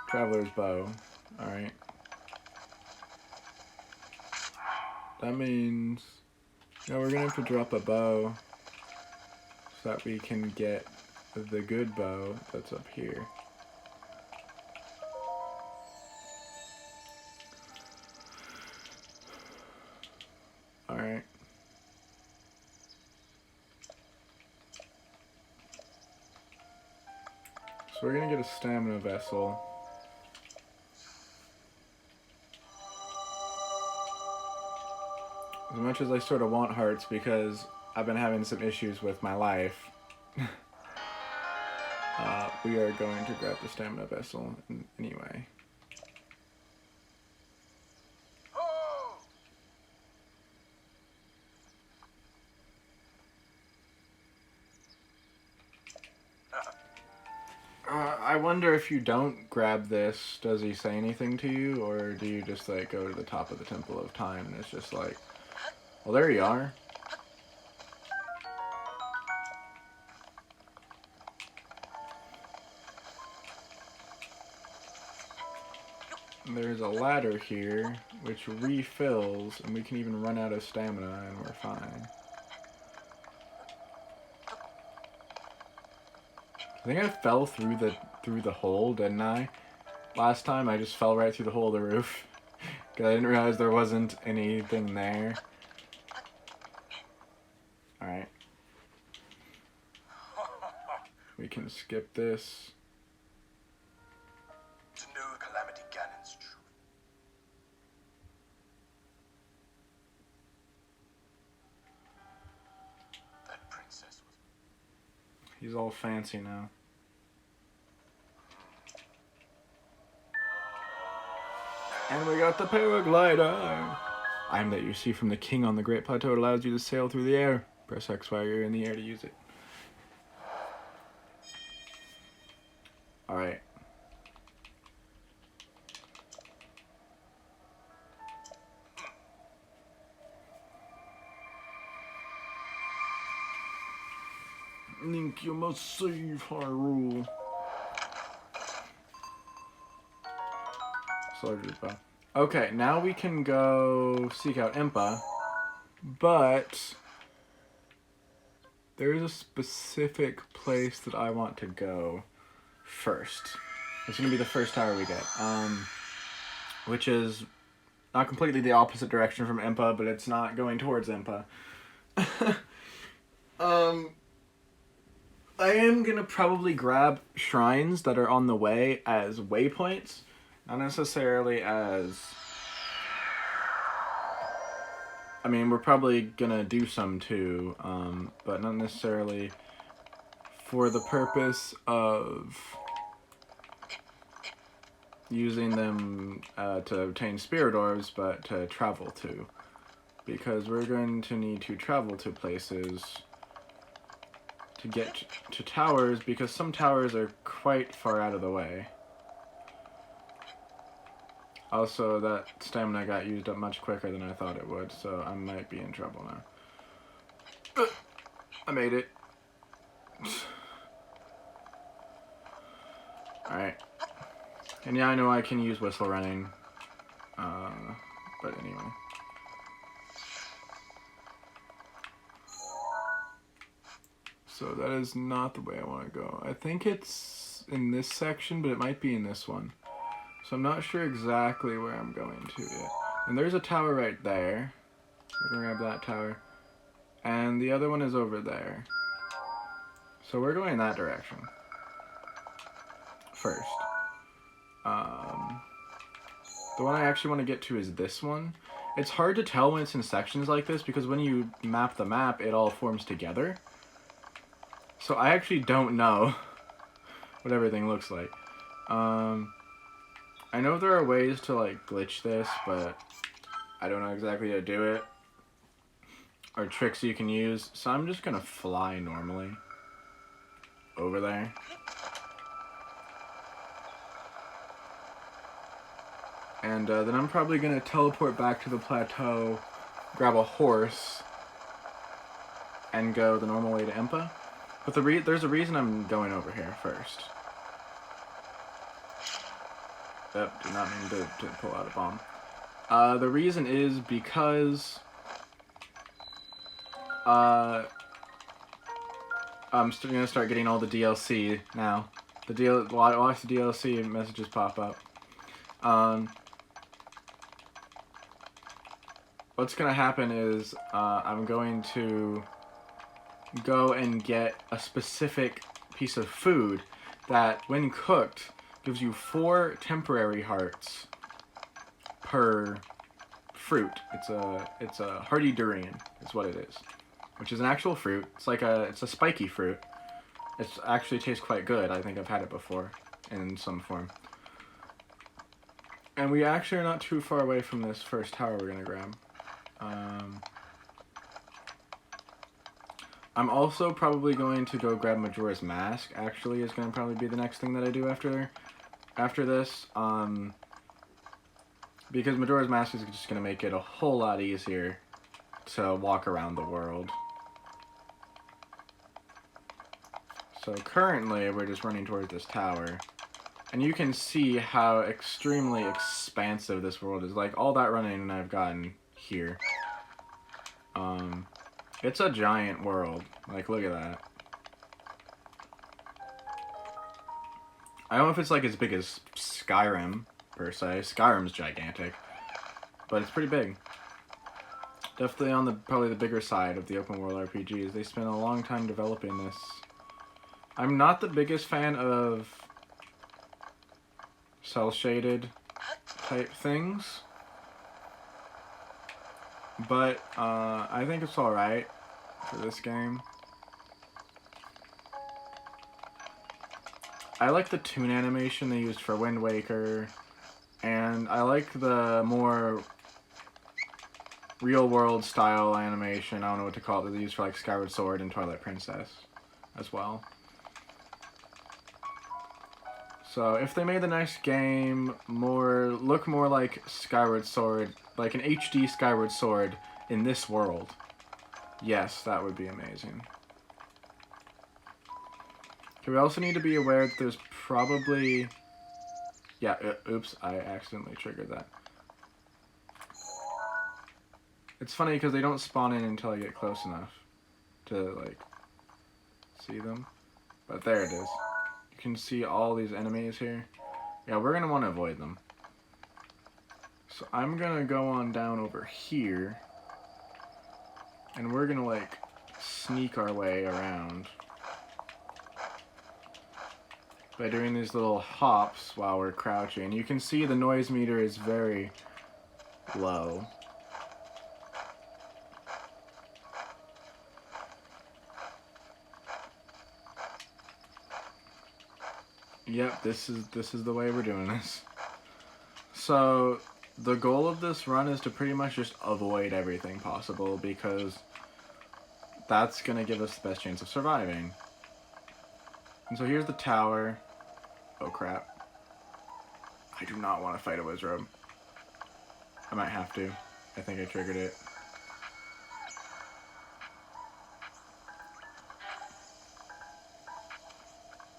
Traveler's bow. Alright. That means... No, we're gonna have to drop a bow so that we can get the good bow that's up here. Alright. So we're gonna get a stamina vessel. As much as I sort of want hearts because I've been having some issues with my life, we are going to grab the stamina vessel anyway. I wonder if you don't grab this, does he say anything to you, or do you just like go to the top of the Temple of Time and it's just like, well, there you are. There's a ladder here, which refills, and we can even run out of stamina, and we're fine. I think I fell through the hole, didn't I? Last time I just fell right through the hole of the roof, because I didn't realize there wasn't anything there. Alright. We can skip this.
To know Calamity Ganon's truth. That princess was...
He's all fancy now. And we got the paraglider! Item that you see from the king on the Great Plateau. It allows you to sail through the air. Press X while you're in the air to use it. Alright. Link, you must save Hyrule. Soldier's bow. Okay, now we can go seek out Impa, but there is a specific place that I want to go first. It's gonna be the first tower we get. Which is not completely the opposite direction from Impa, but it's not going towards Impa. I am gonna probably grab shrines that are on the way as waypoints, not necessarily as... I mean, we're probably gonna do some too, but not necessarily for the purpose of using them to obtain spirit orbs, but to travel to. Because we're going to need to travel to places to get to towers, because some towers are quite far out of the way. Also, that stamina got used up much quicker than I thought it would, so I might be in trouble now. I made it. Alright. And yeah, I know I can use whistle running. But anyway. So that is not the way I want to go. I think it's in this section, but it might be in this one. So I'm not sure exactly where I'm going to yet. And there's a tower right there. We're gonna grab that tower. And the other one is over there. So we're going in that direction first. The one I actually want to get to is this one. It's hard to tell when it's in sections like this because when you map the map, it all forms together. So I actually don't know what everything looks like. I know there are ways to like glitch this, but I don't know exactly how to do it. Or tricks you can use. So I'm just gonna fly normally over there. And then I'm probably gonna teleport back to the plateau, grab a horse, and go the normal way to Impa. But there's a reason I'm going over here first. Yep, did not mean to pull out a bomb. The reason is because I'm gonna start getting all the DLC now. Watch the DLC messages pop up. What's gonna happen is I'm going to go and get a specific piece of food that, when cooked, gives you 4 temporary hearts per fruit. It's a hardy durian, is what it is, which is an actual fruit. It's a spiky fruit. It actually tastes quite good. I think I've had it before in some form. And we actually are not too far away from this first tower we're gonna grab. I'm also probably going to go grab Majora's Mask. Actually, is going to probably be the next thing that I do after this. Because Majora's Mask is just going to make it a whole lot easier to walk around the world. So currently, we're just running towards this tower. And you can see how extremely expansive this world is. Like, all that running and I've gotten here. It's a giant world. Like, look at that. I don't know if it's like as big as Skyrim, per se. Skyrim's gigantic. But it's pretty big. Definitely on probably the bigger side of the open world RPGs. They spent a long time developing this. I'm not the biggest fan of cel-shaded type things. But, I think it's alright for this game. I like the toon animation they used for Wind Waker, and I like the more real-world style animation, I don't know what to call it, that they used for like Skyward Sword and Twilight Princess as well. So if they made the next game look more like Skyward Sword, like an HD Skyward Sword in this world, yes, that would be amazing. Okay, we also need to be aware that there's probably... Yeah, oops, I accidentally triggered that. It's funny because they don't spawn in until I get close enough to, like, see them. But there it is. You can see all these enemies here. Yeah, we're going to want to avoid them. So I'm going to go on down over here. And we're going to, like, sneak our way around by doing these little hops while we're crouching. You can see the noise meter is very low. Yep, this is the way we're doing this. So the goal of this run is to pretty much just avoid everything possible, because that's gonna give us the best chance of surviving. And so here's the tower. Oh crap. I do not want to fight a wizard. I might have to. I think I triggered it.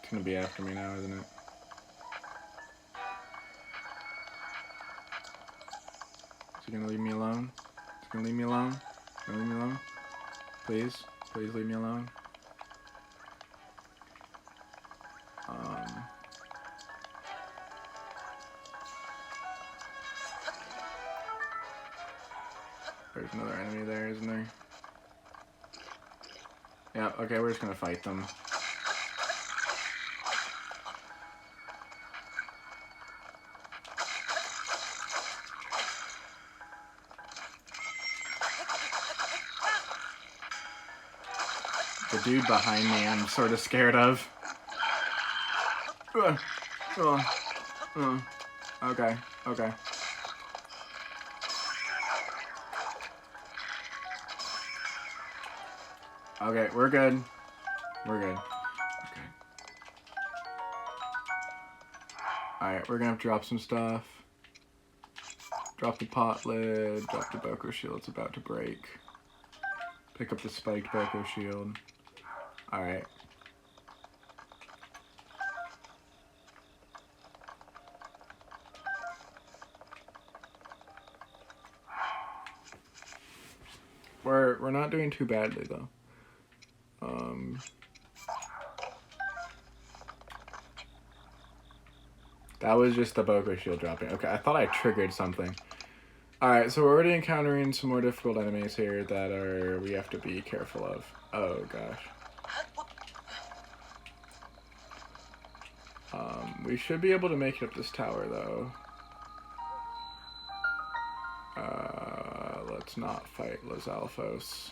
It's gonna be after me now, isn't it? Is he gonna leave me alone? Is he gonna leave me alone? Is he gonna leave me alone? Please? Please leave me alone. There's another enemy there, isn't there? Yeah, okay, we're just gonna fight them. The dude behind me I'm sort of scared of. Okay, okay. Okay, we're good. We're good. Okay. Alright, we're gonna have to drop some stuff. Drop the pot lid, drop the Boko shield, it's about to break. Pick up the spiked Boko shield. Alright. We're not doing too badly though. That was just the Boko shield dropping. Okay, I thought I triggered something. Alright, so we're already encountering some more difficult enemies here that we have to be careful of. Oh gosh. We should be able to make it up this tower though. Let's not fight Los Alphos.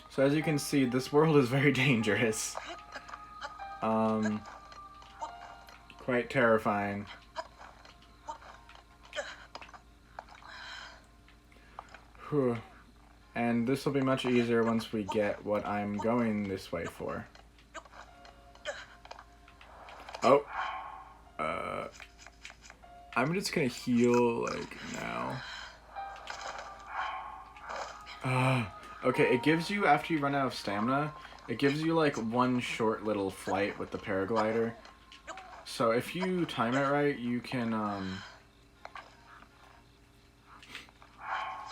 So as you can see, this world is very dangerous. Quite terrifying. Whew. And this will be much easier once we get what I'm going this way for. Oh. I'm just gonna heal, like, now. Okay, it gives you, after you run out of stamina, it gives you, like, one short little flight with the paraglider. So if you time it right, you can, I'm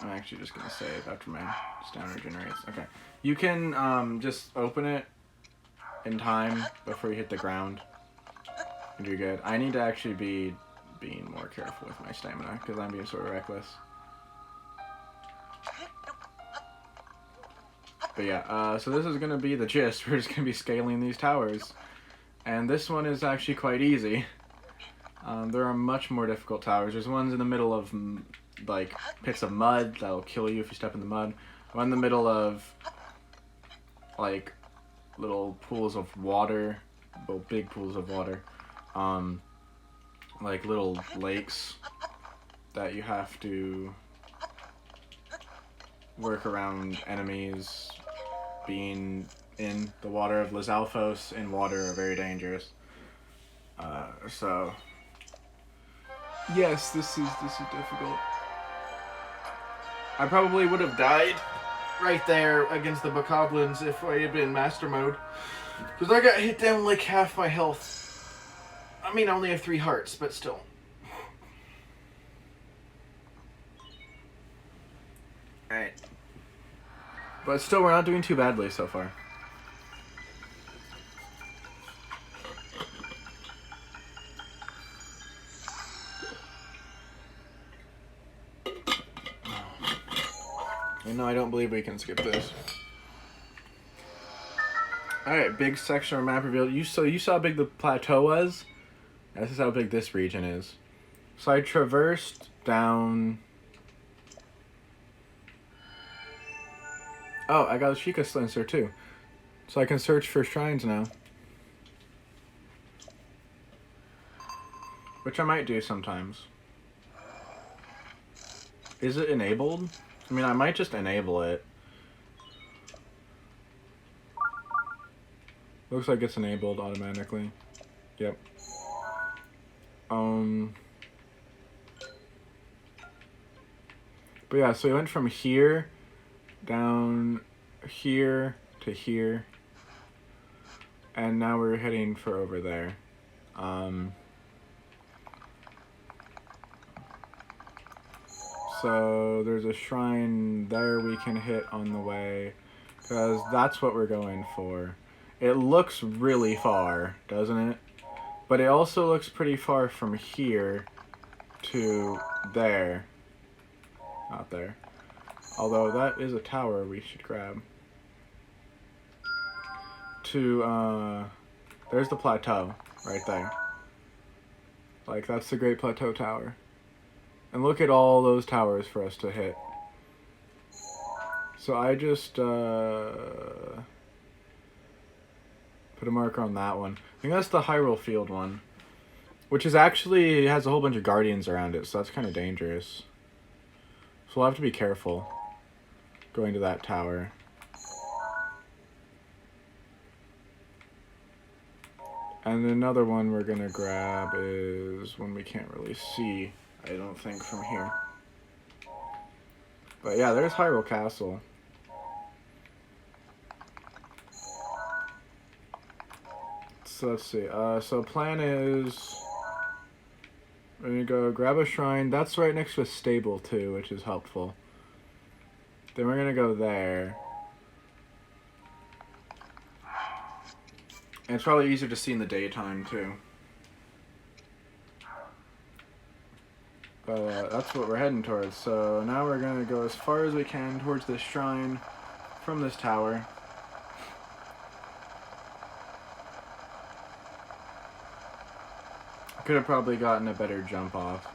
actually just gonna save after my stamina regenerates. Okay. You can, just open it in time before you hit the ground. And you're good. I need to actually be being more careful with my stamina, because I'm being sort of reckless. But yeah, so this is going to be the gist. We're just going to be scaling these towers. And this one is actually quite easy. There are much more difficult towers. There's ones in the middle of, like, pits of mud that'll kill you if you step in the mud. One in the middle of, like, little pools of water. Well, big pools of water. Like little lakes that you have to work around enemies being in the water of Los Alphos in water are very dangerous. So yes, this is difficult. I probably would have died right there against the bokoblins if I had been master mode. Because I got hit down like half my health. I mean, I only have 3 hearts, but still. Alright. But still, we're not doing too badly so far. No, I don't believe we can skip this. Alright, big section of map revealed. You saw how big the plateau was? This is how big this region is. So I traversed down... Oh, I got a Sheikah sensor too. So I can search for shrines now. Which I might do sometimes. Is it enabled? I mean, I might just enable it. Looks like it's enabled automatically. Yep. But yeah, so we went from here down here to here, and now we're heading for over there. So there's a shrine there we can hit on the way, because that's what we're going for. It looks really far, doesn't it? But it also looks pretty far from here to there. Not there. Although that is a tower we should grab. There's the plateau right there. Like, that's the Great Plateau Tower. And look at all those towers for us to hit. So I just put a marker on that one. I think that's the Hyrule Field one. Which is actually, it has a whole bunch of guardians around it, so that's kind of dangerous. So we'll have to be careful going to that tower. And another one we're gonna grab is one we can't really see, I don't think, from here. But yeah, there's Hyrule Castle. So let's see. So plan is we're gonna go grab a shrine. That's right next to a stable too, which is helpful. Then we're gonna go there. And it's probably easier to see in the daytime too. But that's what we're heading towards. So now we're gonna go as far as we can towards this shrine from this tower. Could have probably gotten a better jump off.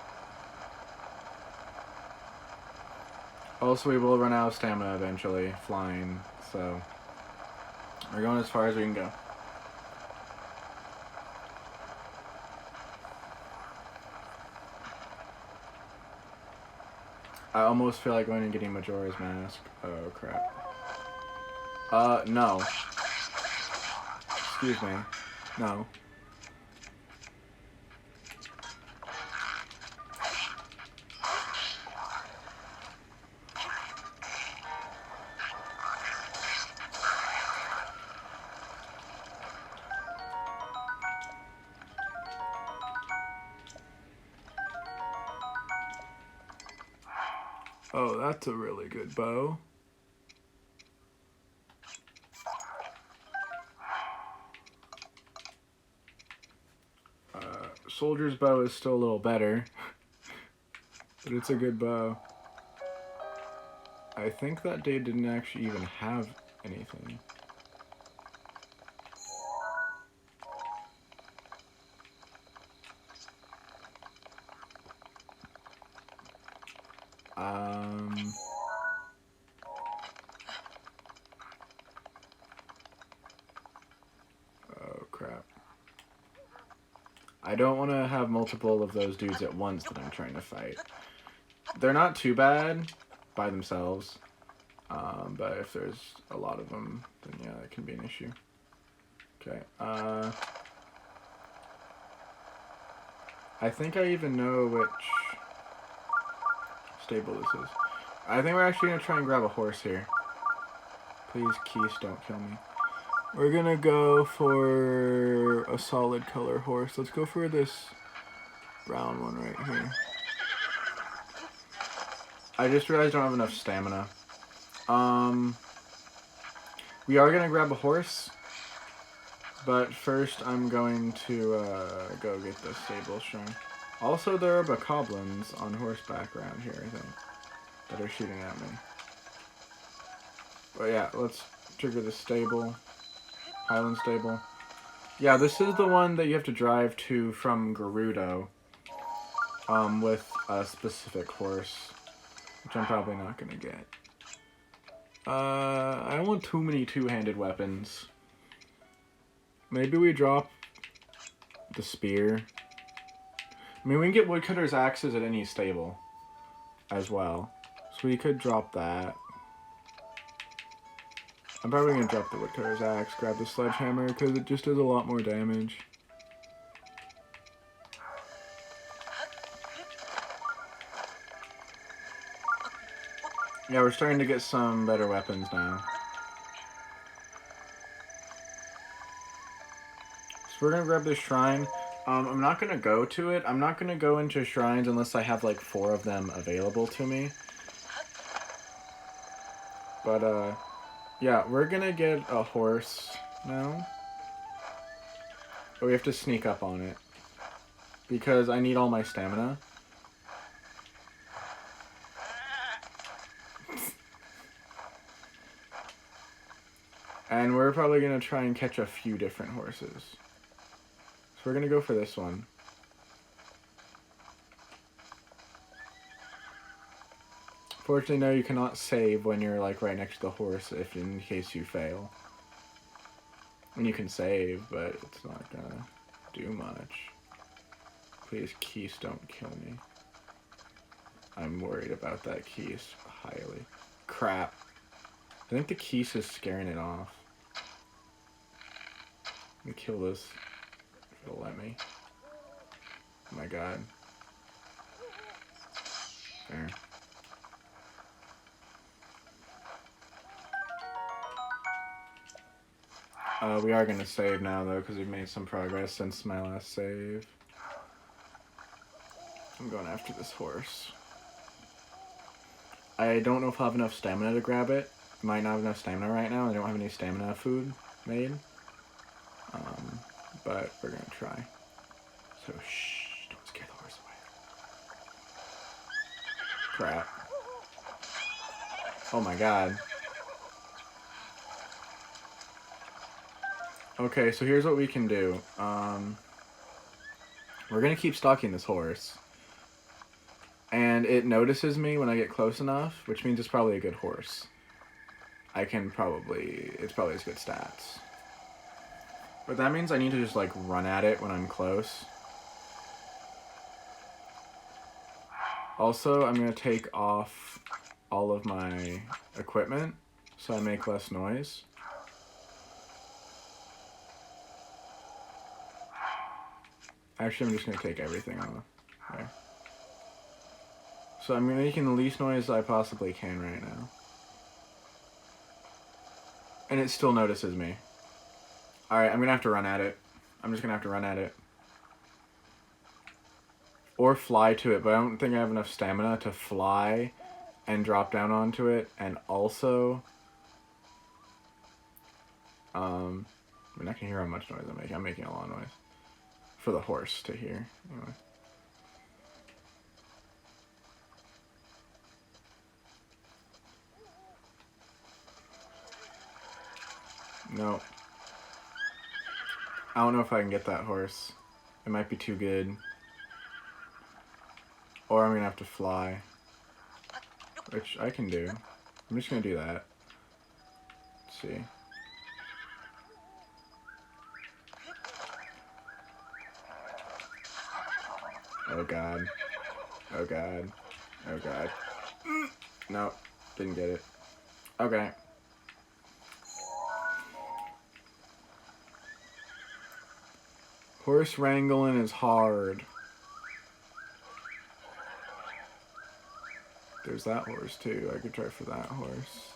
Also, we will run out of stamina eventually, flying, so we're going as far as we can go. I almost feel like going and getting Majora's Mask. Oh, crap. No. Excuse me. No. Oh, that's a really good bow. Soldier's bow is still a little better, but it's a good bow. I think that day didn't actually even have anything. Oh crap. I don't want to have multiple of those dudes at once that I'm trying to fight. They're not too bad by themselves, but if there's a lot of them, then yeah, that can be an issue. Okay, I think I even know which stable this is. I think we're actually going to try and grab a horse here. Please, keys, don't kill me. We're gonna go for a solid color horse. Let's go for this brown one right here. I just realized I don't have enough stamina. We are gonna grab a horse, but first I'm going to go get the stable shrine. Also, there are bokoblins on horseback around here, I think, that are shooting at me. But yeah, let's trigger the stable. Highland stable. Yeah, this is the one that you have to drive to from Gerudo, with a specific horse, which I'm probably not gonna get. I don't want too many two-handed weapons. Maybe we drop the spear. I mean, we can get woodcutter's axes at any stable as well. So we could drop that. I'm probably going to drop the woodcutter's axe, grab the sledgehammer, because it just does a lot more damage. Yeah, we're starting to get some better weapons now. So we're going to grab this shrine. I'm not going to go to it. I'm not going to go into shrines unless I have like 4 of them available to me. But, yeah, we're going to get a horse now. But we have to sneak up on it. Because I need all my stamina. And we're probably going to try and catch a few different horses. So we're going to go for this one. Fortunately, no, you cannot save when you're like right next to the horse if in case you fail. And you can save, but it's not gonna do much. Please, Keese, don't kill me. I'm worried about that Keese highly. Crap. I think the Keese is scaring it off. Let me kill this. If it'll let me. Oh my god. There. We are gonna save now though, because we've made some progress since my last save. I'm going after this horse. I don't know if I'll have enough stamina to grab it. Might not have enough stamina right now. I don't have any stamina food made. But we're gonna try. So shh, don't scare the horse away. Crap. Oh my god. Okay, so here's what we can do. We're gonna keep stalking this horse. And it notices me when I get close enough, which means it's probably a good horse. It's probably has good stats. But that means I need to just like run at it when I'm close. Also, I'm gonna take off all of my equipment so I make less noise. Actually, I'm just gonna take everything off. There. So I'm making the least noise I possibly can right now. And it still notices me. Alright, I'm gonna have to run at it. I'm just gonna have to run at it. Or fly to it, but I don't think I have enough stamina to fly and drop down onto it. And also... I mean, I can hear how much noise I'm making. I'm making a lot of noise. For the horse to hear. Anyway. No. I don't know if I can get that horse. It might be too good. Or I'm gonna have to fly. Which I can do. I'm just gonna do that. Let's see. Oh god. Oh god. Oh god. Nope. Didn't get it. Okay. Horse wrangling is hard. There's that horse too. I could try for that horse.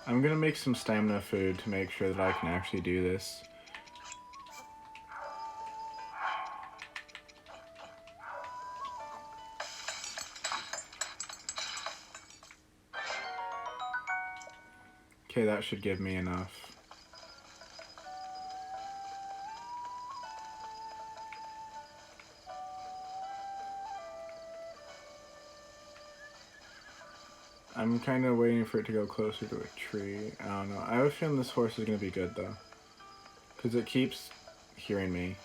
I'm gonna make some stamina food to make sure that I can actually do this. Okay, that should give me enough. I'm kind of waiting for it to go closer to a tree. I don't know. I have a feeling this horse is going to be good, though. Because it keeps hearing me.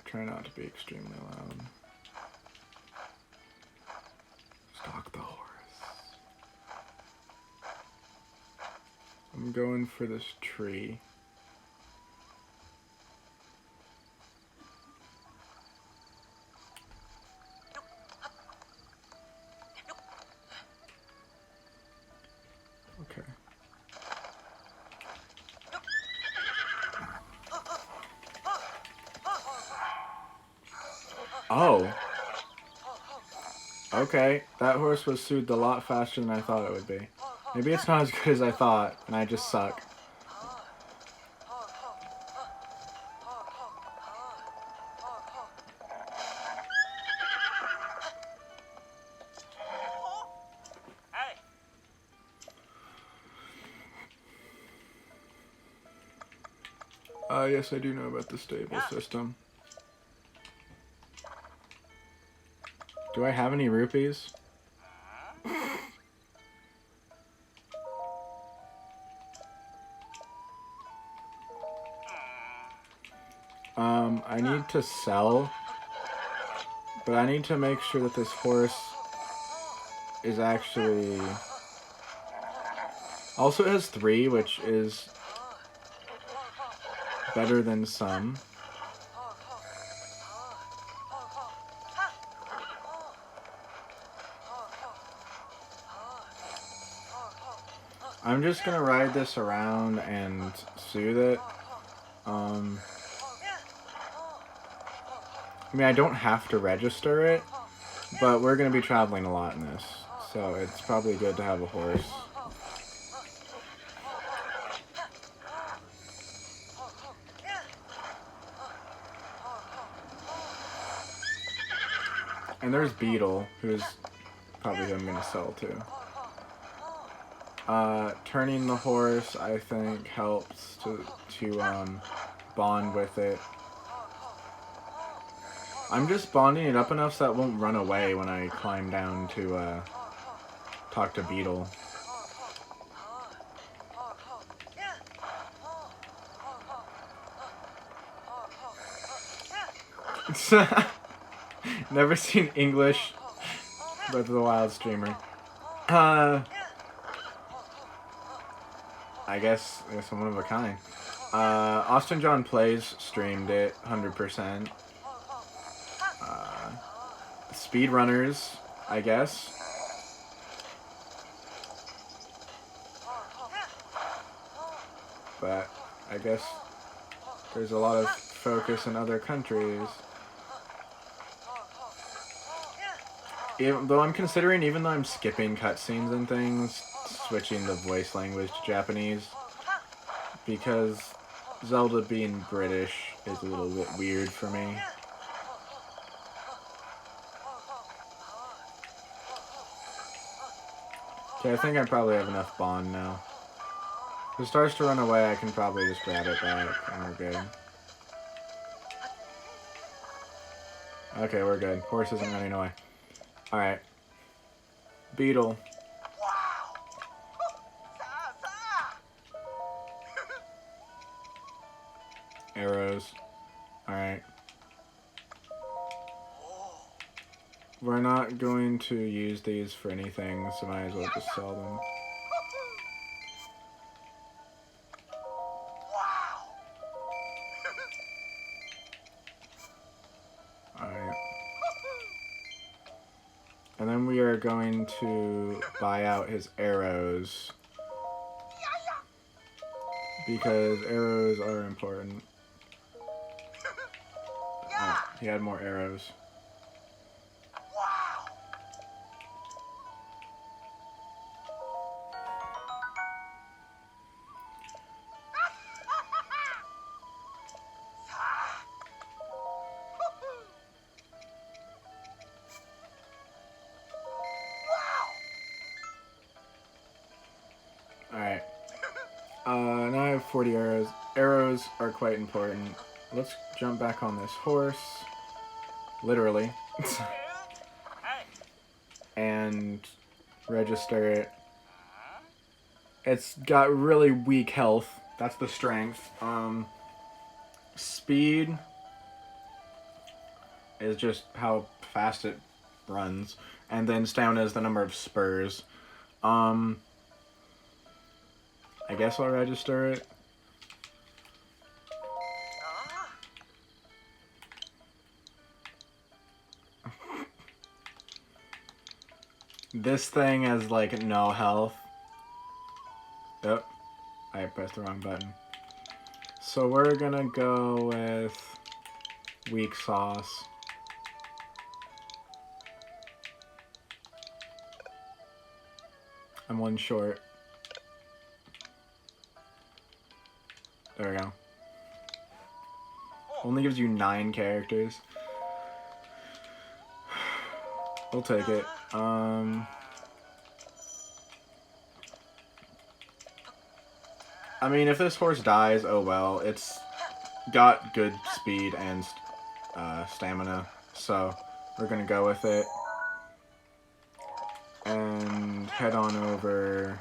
Try not to be extremely loud. Stalk the horse. I'm going for this tree. Okay. Oh. Okay, that horse was soothed a lot faster than I thought it would be. Maybe it's not as good as I thought, and I just suck. Yes, I do know about the stable system. Do I have any rupees? I need to sell, but I need to make sure that this horse is actually... Also, it has 3, which is better than some. I'm just gonna ride this around and soothe it. I mean, I don't have to register it, but we're gonna be traveling a lot in this, so it's probably good to have a horse. And there's Beetle, who's probably who I'm gonna sell to. Turning the horse, I think, helps to bond with it. I'm just bonding it up enough so that it won't run away when I climb down to talk to Beetle. Never seen English Breath of the Wild streamer. I guess I'm one of a kind. Austin John Plays streamed it 100%. Speedrunners, I guess. But I guess there's a lot of focus in other countries. Though I'm considering, even though I'm skipping cutscenes and things, switching the voice language to Japanese. Because Zelda being British is a little bit weird for me. Okay, I think I probably have enough bond now. If it starts to run away, I can probably just grab it back, and we're good. Okay, we're good. Horse isn't running away. Alright. Beetle. Arrows. Alright. We're not going to use these for anything, so might as well just sell them. Alright. And then we are going to buy out his arrows. Because arrows are important. Oh, he had more arrows. 40 arrows. Arrows are quite important. Let's jump back on this horse. Literally. And register it. It's got really weak health. That's the strength. Speed is just how fast it runs. And then stamina is the number of spurs. I guess I'll register it. This thing has like no health. Yep, I pressed the wrong button. So we're gonna go with weak sauce. I'm one short. There we go. Only gives you 9 characters. We'll take it. I mean, if this horse dies, oh well. It's got good speed and stamina, so we're gonna go with it. And head on over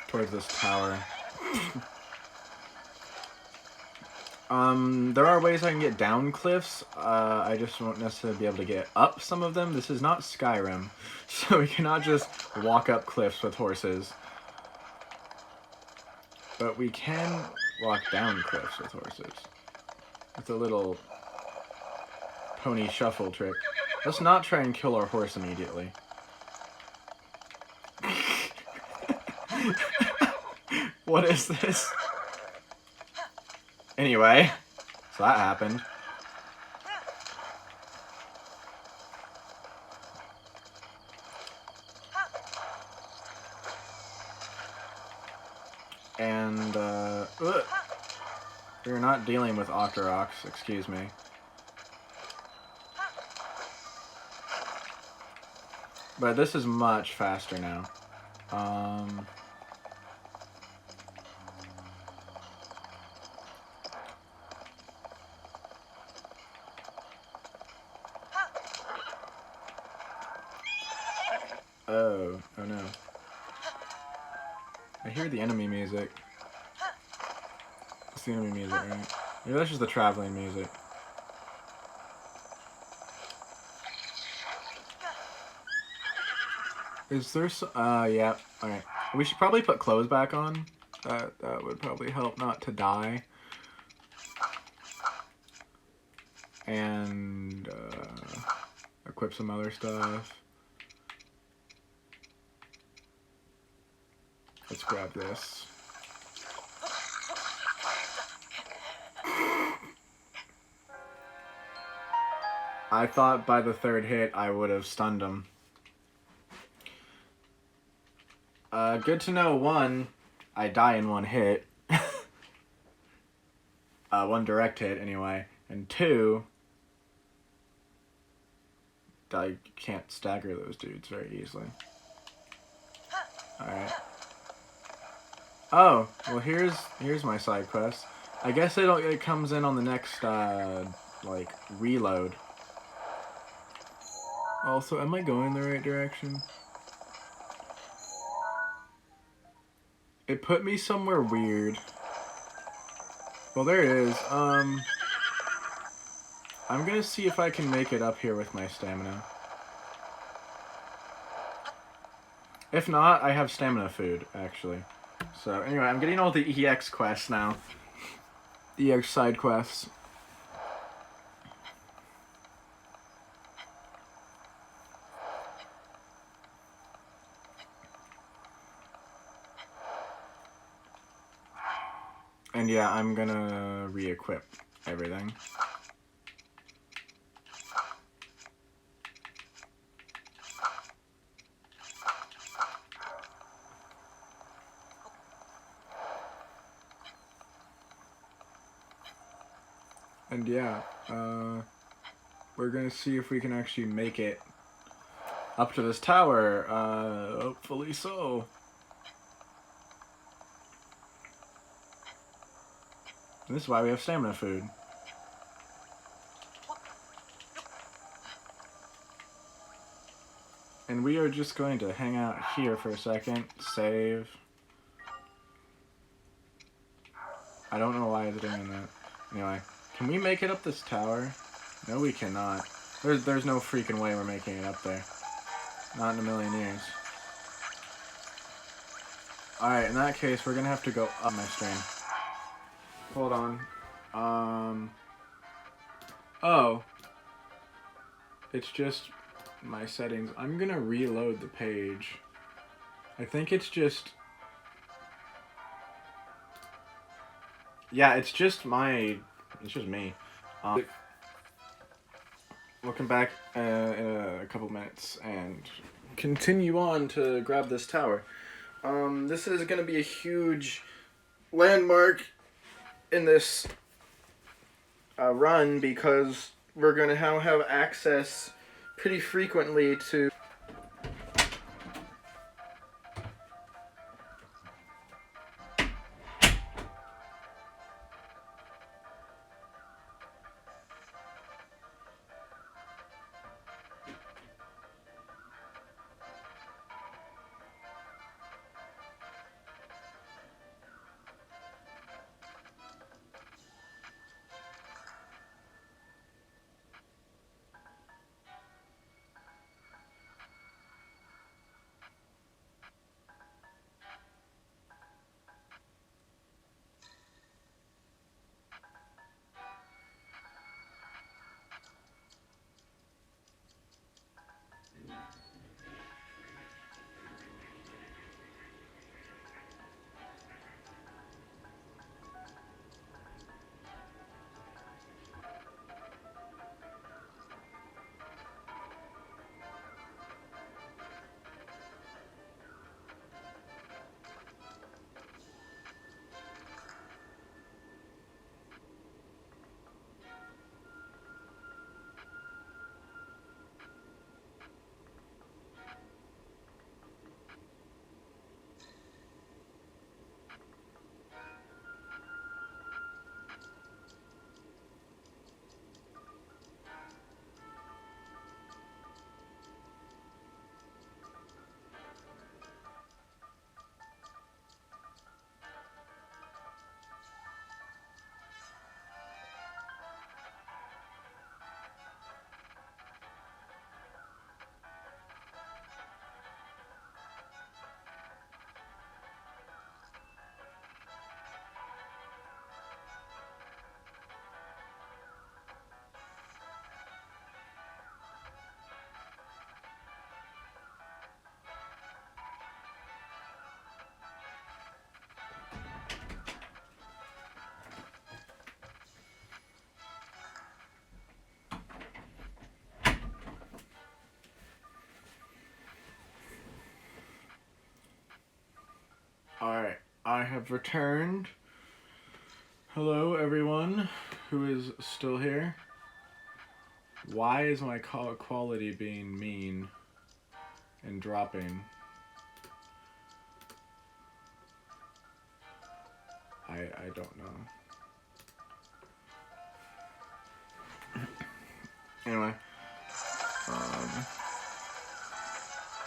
towards this tower. There are ways I can get down cliffs. I just won't necessarily be able to get up some of them. This is not Skyrim, so we cannot just walk up cliffs with horses. But we can walk down cliffs with horses. It's a little pony shuffle trick. Let's not try and kill our horse immediately. What is this? Anyway, so that happened. And, we're not dealing with Octoroks, excuse me. But this is much faster now. Oh no. I hear the enemy music. It's the enemy music, right? Maybe that's just the traveling music. Is there yeah, alright. We should probably put clothes back on. That would probably help not to die. And, equip some other stuff. Let's grab this. I thought by the 3rd hit I would have stunned him. Good to know, 1, I die in 1 hit. 1 direct hit, anyway. And 2, I can't stagger those dudes very easily. Alright. Oh, well here's my side quest. I guess it comes in on the next, like, reload. Also, am I going the right direction? It put me somewhere weird. Well, there it is. I'm gonna see if I can make it up here with my stamina. If not, I have stamina food, actually. So, anyway, I'm getting all the EX quests now. EX side quests. And yeah, I'm gonna re-equip everything. And yeah, we're gonna see if we can actually make it up to this tower. Hopefully so. And this is why we have stamina food. And we are just going to hang out here for a second. Save. I don't know why it's doing that. Anyway, can we make it up this tower? No, we cannot. There's no freaking way we're making it up there. Not in a million years. Alright, in that case, we're gonna have to go up my stream. Hold on. Oh. It's just my settings. I'm gonna reload the page. I think it's just... Yeah, it's just my... It's just me. We'll come back in a couple minutes and continue on to grab this tower. This is gonna be a huge landmark in this run because we're gonna have access pretty frequently to... Alright, I have returned. Hello, everyone who is still here. Why is my quality being mean and dropping? I don't know. Anyway,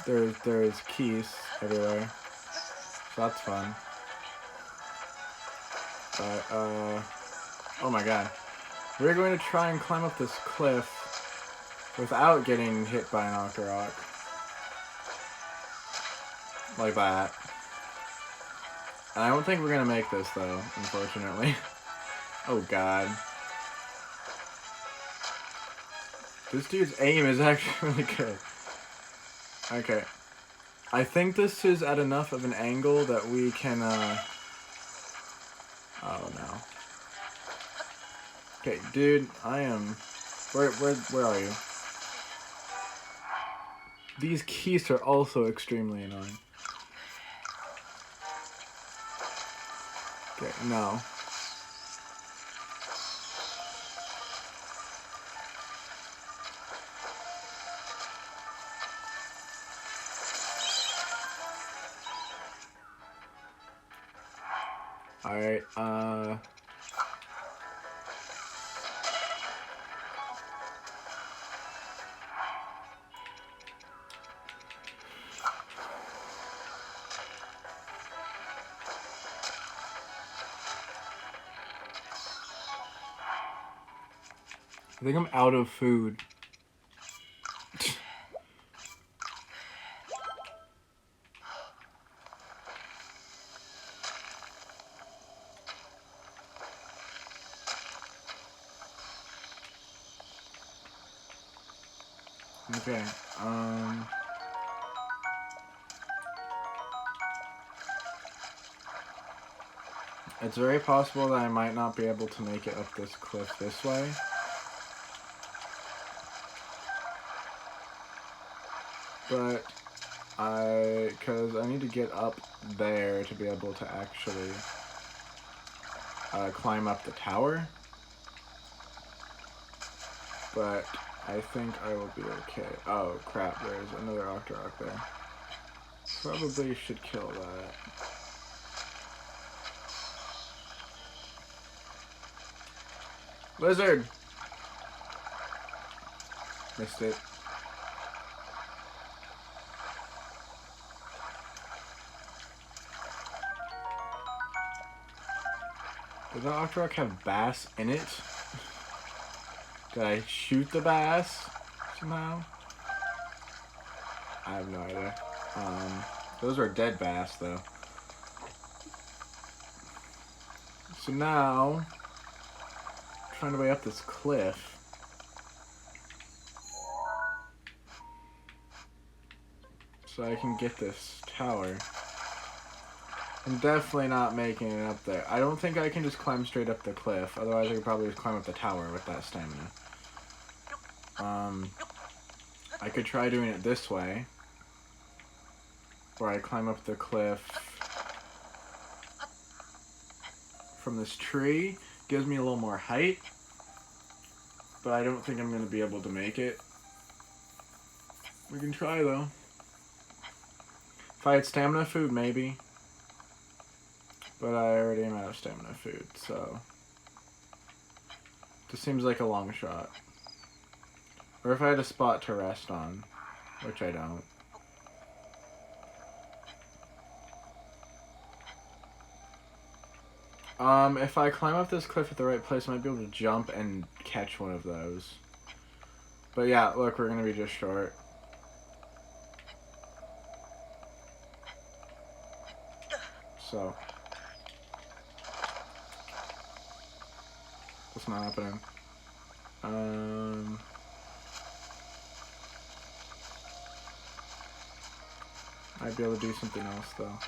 there's keys everywhere, so that's fun. But oh my god, we're going to try and climb up this cliff without getting hit by an Octorok. Like that. And I don't think we're gonna make this though, unfortunately. Oh god. This dude's aim is actually really good. Okay. I think this is at enough of an angle that we can, oh no. Okay, dude, I am... Where are you? These keys are also extremely annoying. Okay, no. Alright, I think I'm out of food. Okay, it's very possible that I might not be able to make it up this cliff this way. But because I need to get up there to be able to actually climb up the tower. But I think I will be okay. Oh crap, there's another Octorok there. Probably should kill that. Lizard! Missed it. Does the Octorok have bass in it? Did I shoot the bass somehow? I have no idea. Those are dead bass though. So now, trying to way up this cliff. So I can get this tower. I'm definitely not making it up there. I don't think I can just climb straight up the cliff. Otherwise I could probably just climb up the tower with that stamina. I could try doing it this way. Where I climb up the cliff from this tree. Gives me a little more height. But I don't think I'm going to be able to make it. We can try though. If I had stamina food, maybe. But I already am out of stamina food, so... This seems like a long shot. Or if I had a spot to rest on. Which I don't. If I climb up this cliff at the right place, I might be able to jump and catch one of those. But yeah, look, we're gonna be just short. So. That's not happening. I'd be able to do something else though.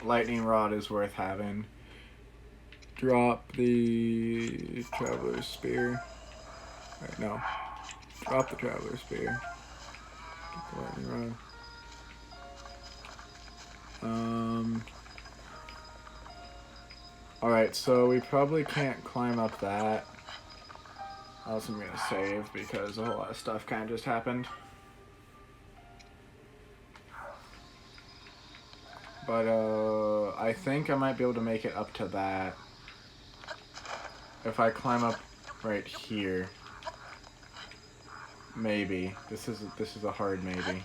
Lightning rod is worth having. Drop the traveler's spear. Right, no. Drop the traveler's spear. Get the lightning rod. Alright, so we probably can't climb up that. Else I'm gonna save because a whole lot of stuff kind of just happened. But, I think I might be able to make it up to that. If I climb up right here. Maybe. This is a hard maybe.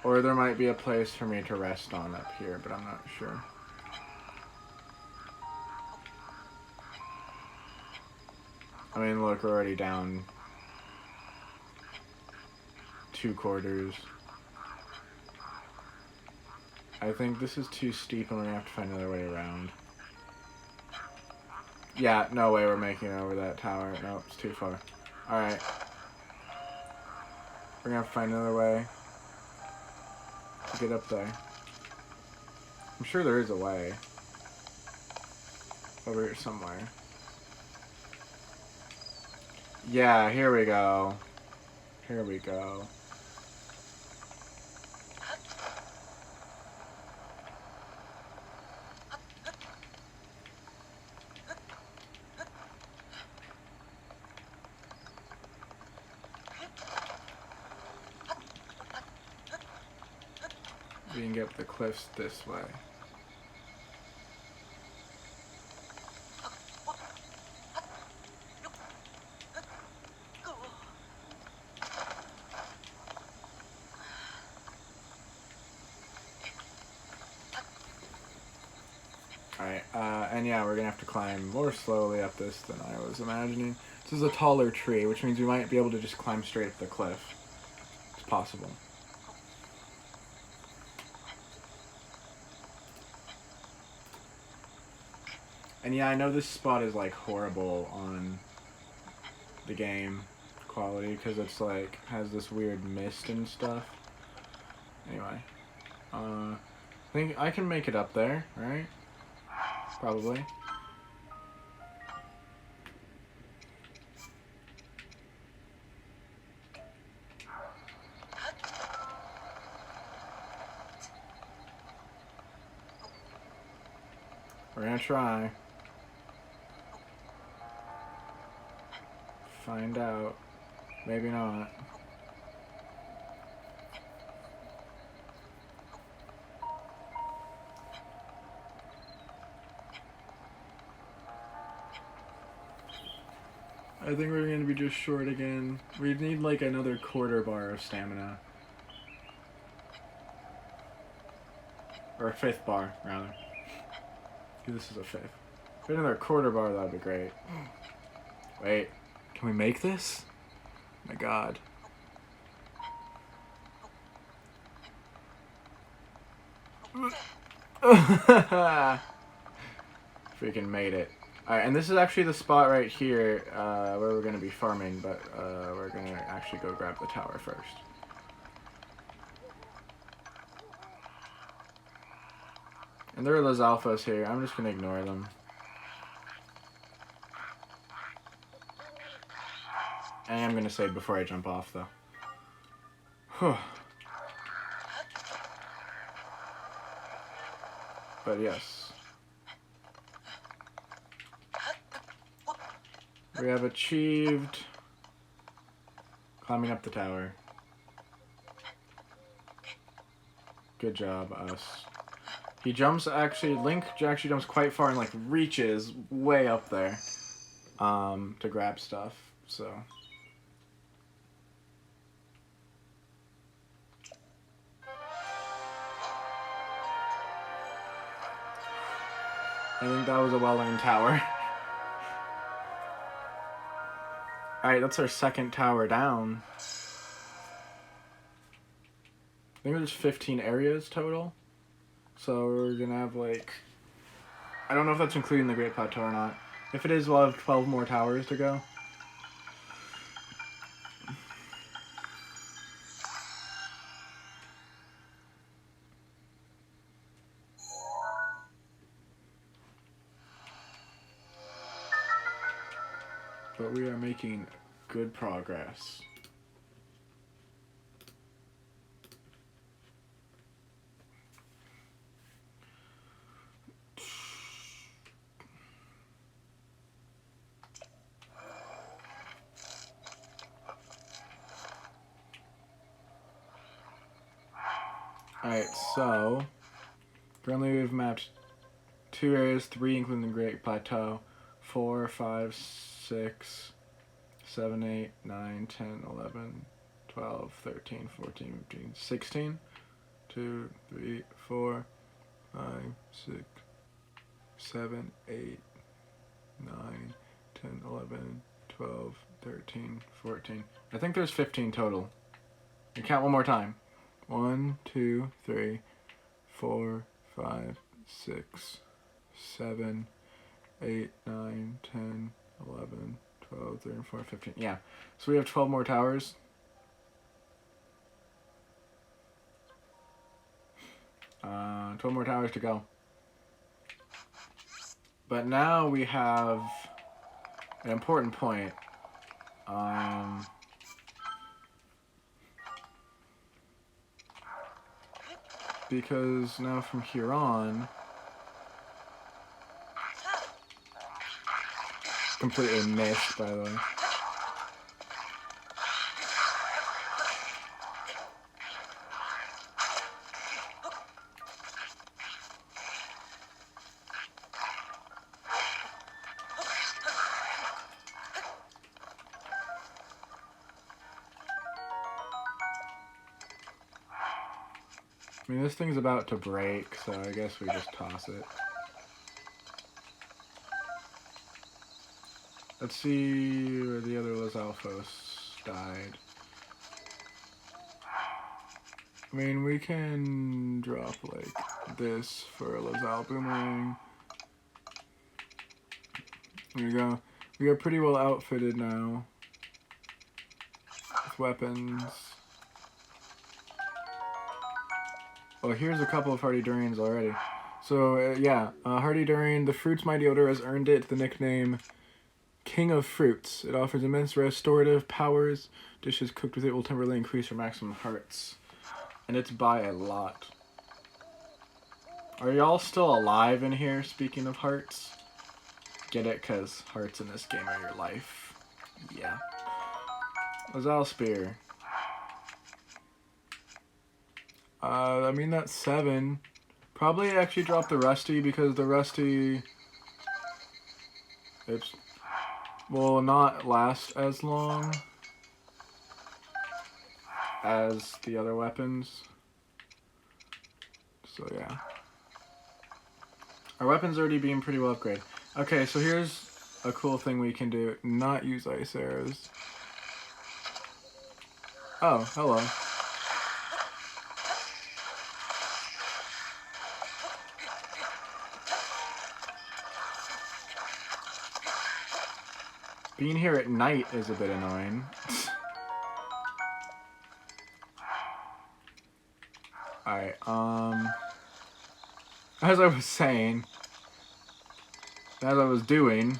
Or there might be a place for me to rest on up here, but I'm not sure. I mean, look, we're already down 2 quarters. I think this is too steep and we're gonna have to find another way around. Yeah, no way we're making it over that tower. Nope, it's too far. Alright. We're gonna have to find another way to get up there. I'm sure there is a way. Over here somewhere. Yeah, here we go. Here we go. we can get up the cliffs this way. Alright, and yeah, we're gonna have to climb more slowly up this than I was imagining. This is a taller tree, which means we might be able to just climb straight up the cliff. It's possible. And yeah, I know this spot is like horrible on the game quality because it's like has this weird mist and stuff. Anyway, I think I can make it up there, right? Probably. We're gonna try. Find out. Maybe not. I think we're gonna be just short again. We need like another quarter bar of stamina. Or a fifth bar, rather. This is a fifth. If we had another quarter bar, that'd be great. Wait, can we make this? Oh my god. Freaking made it. Alright, and this is actually the spot right here where we're going to be farming, but we're going to actually go grab the tower first. And there are those alphas here. I'm just going to ignore them. And I'm going to save before I jump off, though. Whew. But yes. We have achieved climbing up the tower. Good job, us. He jumps Link actually jumps quite far and like reaches way up there to grab stuff, so. I think that was a well-aimed tower. Alright, that's our second tower down. I think there's 15 areas total. So we're gonna have like... I don't know if that's including the Great Plateau or not. If it is, we'll have 12 more towers to go. But we are making good progress. Alright, so currently we've mapped 2 areas, 3 including the Great Plateau, 4, 5, 6, 7, 8, 9, 10, 11, 12, 13, 14, 15, 16, 2, 3, 4, 5, 6, 7, 8, 9, 10, 11, 12, 13, 14. I think there's 15 total. You count one more time. 1, 2, 3, 4, 5, 6, 7, 8, 9, 10, 11, 12, 13, 14, 15. Yeah. So we have 12 more towers. Uh, 12 more towers to go. But now we have an important point. Because now from here on, completely missed, by the way. I mean, this thing's about to break, so I guess we just toss it. Let's see where the other Los Alphos died. I mean, we can drop, like, this for a Lozal Boomerang. There we go. We are pretty well outfitted now with weapons. Oh, here's a couple of Hardy Durians already. So, yeah, Hardy Durian, the fruit's mighty odor has earned it the nickname King of Fruits. It offers immense restorative powers. Dishes cooked with it will temporarily increase your maximum hearts. And it's by a lot. Are y'all still alive in here, speaking of hearts? Get it? Because hearts in this game are your life. Yeah. Lozal Spear. I mean, that's 7. Probably actually drop the Rusty, because the Rusty... Oops. Will not last as long as the other weapons. So, yeah. Our weapon's already being pretty well upgraded. Okay, so here's a cool thing we can do. Not use ice arrows. Oh, hello. Being here at night is a bit annoying. Alright, as I was saying, as I was doing,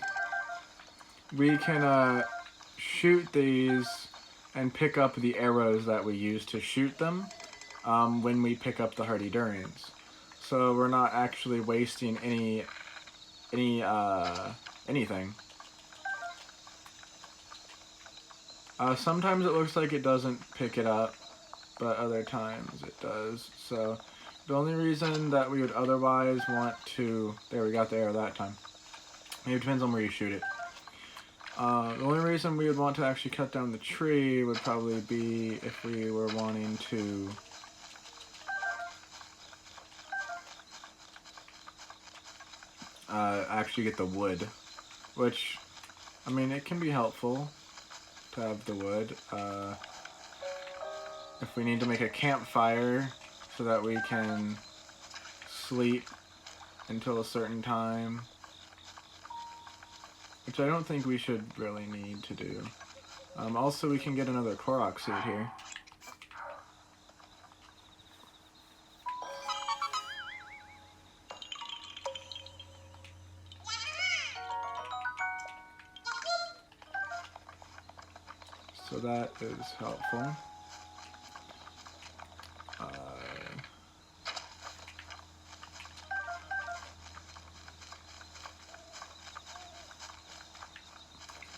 we can, shoot these and pick up the arrows that we use to shoot them, when we pick up the Hardy Durians. So we're not actually wasting anything. Sometimes it looks like it doesn't pick it up, but other times it does. So the only reason that we would otherwise want to... There, we got the arrow that time. It depends on where you shoot it. The only reason we would want to actually cut down the tree would probably be if we were wanting to... actually get the wood. Which, I mean, it can be helpful to have the wood. If we need to make a campfire so that we can sleep until a certain time. Which I don't think we should really need to do. Also, we can get another Korok suit here. So that is helpful.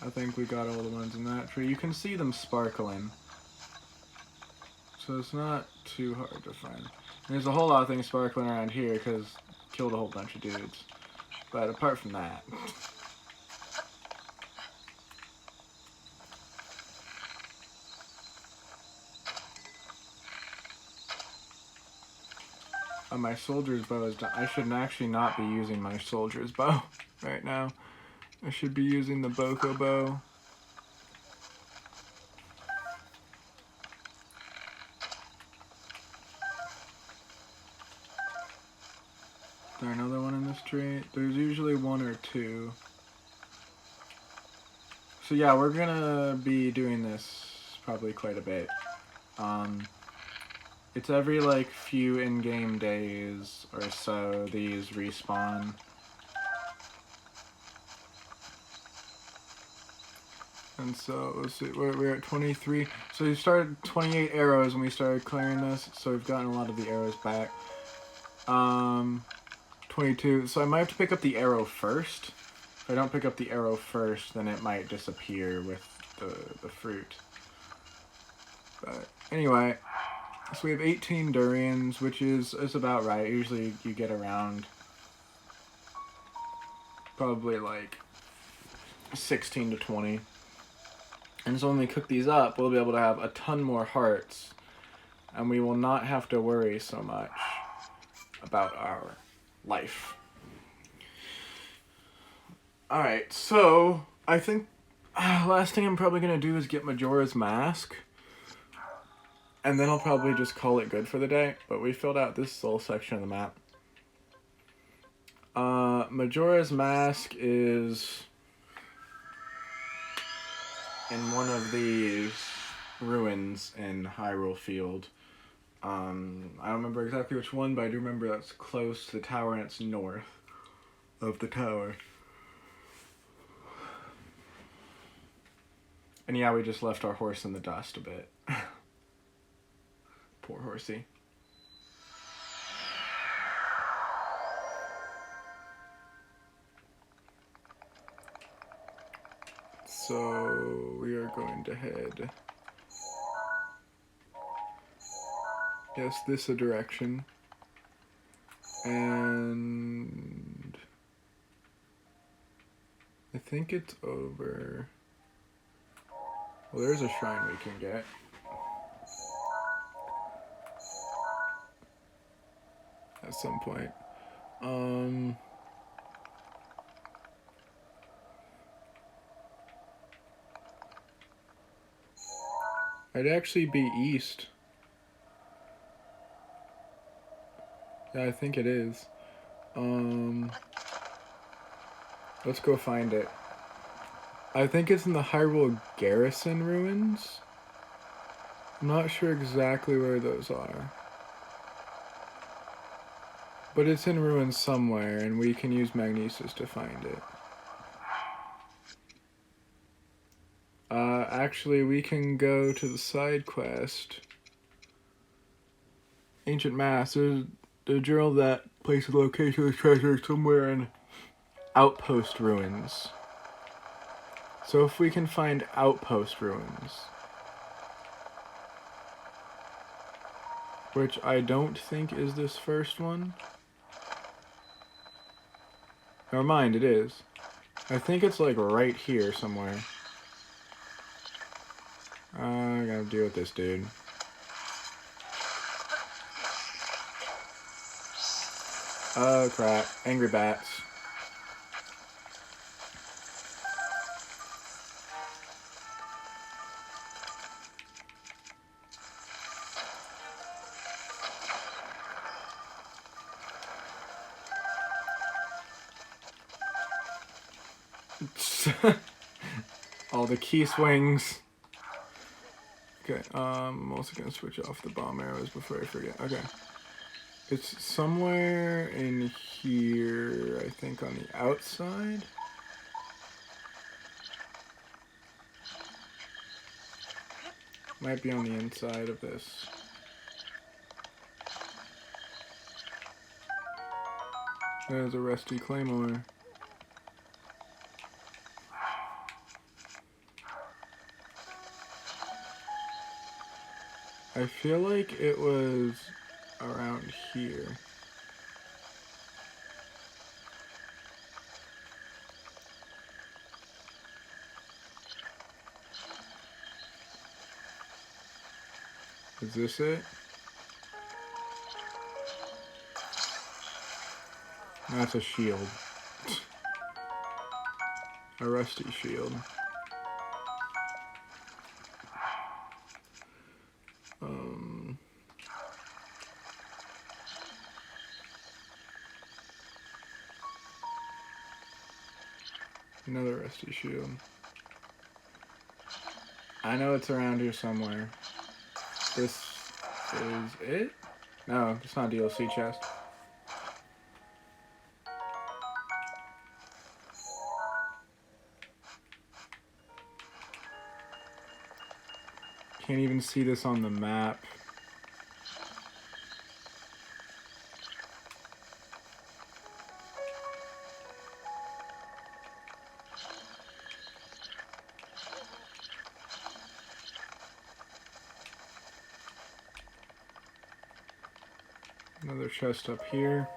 I think we got all the ones in that tree. You can see them sparkling. So it's not too hard to find. And there's a whole lot of things sparkling around here because killed a whole bunch of dudes. But apart from that... my soldier's bow is done. I should actually not be using my soldier's bow right now. I should be using the Boko bow. Is there another one in this tree? There's usually 1 or 2. So yeah, we're gonna be doing this probably quite a bit. It's every like few in-game days or so these respawn. And so, let's see, we're at 23. So we started 28 arrows when we started clearing this, so we've gotten a lot of the arrows back. 22, so I might have to pick up the arrow first. If I don't pick up the arrow first, then it might disappear with the fruit. But anyway, so we have 18 durians, which is about right. Usually you get around probably like 16 to 20. And so when we cook these up, we'll be able to have a ton more hearts and we will not have to worry so much about our life. Alright, so I think last thing I'm probably going to do is get Majora's Mask. And then I'll probably just call it good for the day. But we filled out this whole section of the map. Majora's Mask is in one of these ruins in Hyrule Field. I don't remember exactly which one, but I do remember that's close to the tower and it's north of the tower. And yeah, we just left our horse in the dust a bit. Poor horsey. So we are going to head, yes, this a direction, and I think it's over. Well, there's a shrine we can get. At some point. I'd actually be east. Yeah, I think it is. Let's go find it. I think it's in the Hyrule Garrison ruins. I'm not sure exactly where those are. But it's in ruins somewhere, and we can use Magnesis to find it. Actually, we can go to the side quest. Ancient Mass. There's a journal that places the location of the treasure somewhere in Outpost Ruins. So if we can find Outpost Ruins, which I don't think is this first one. Never mind, it is. I think it's like right here somewhere. I gotta deal with this dude. Oh crap, angry bats. All the key swings. Okay, I'm also gonna switch off the bomb arrows before I forget. Okay. It's somewhere in here, I think on the outside. Might be on the inside of this. There's a rusty claymore. I feel like it was around here. Is this it? That's a shield. A rusty shield. Another rusty shield. I know it's around here somewhere. This is it? No, it's not a DLC chest. Can't even see this on the map. Another chest up here.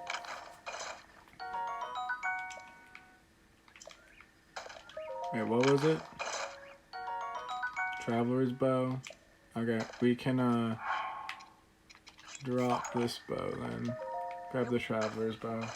Wait, what was it? Traveler's bow. Okay, we can Drop this bow then. Grab the traveler's bow.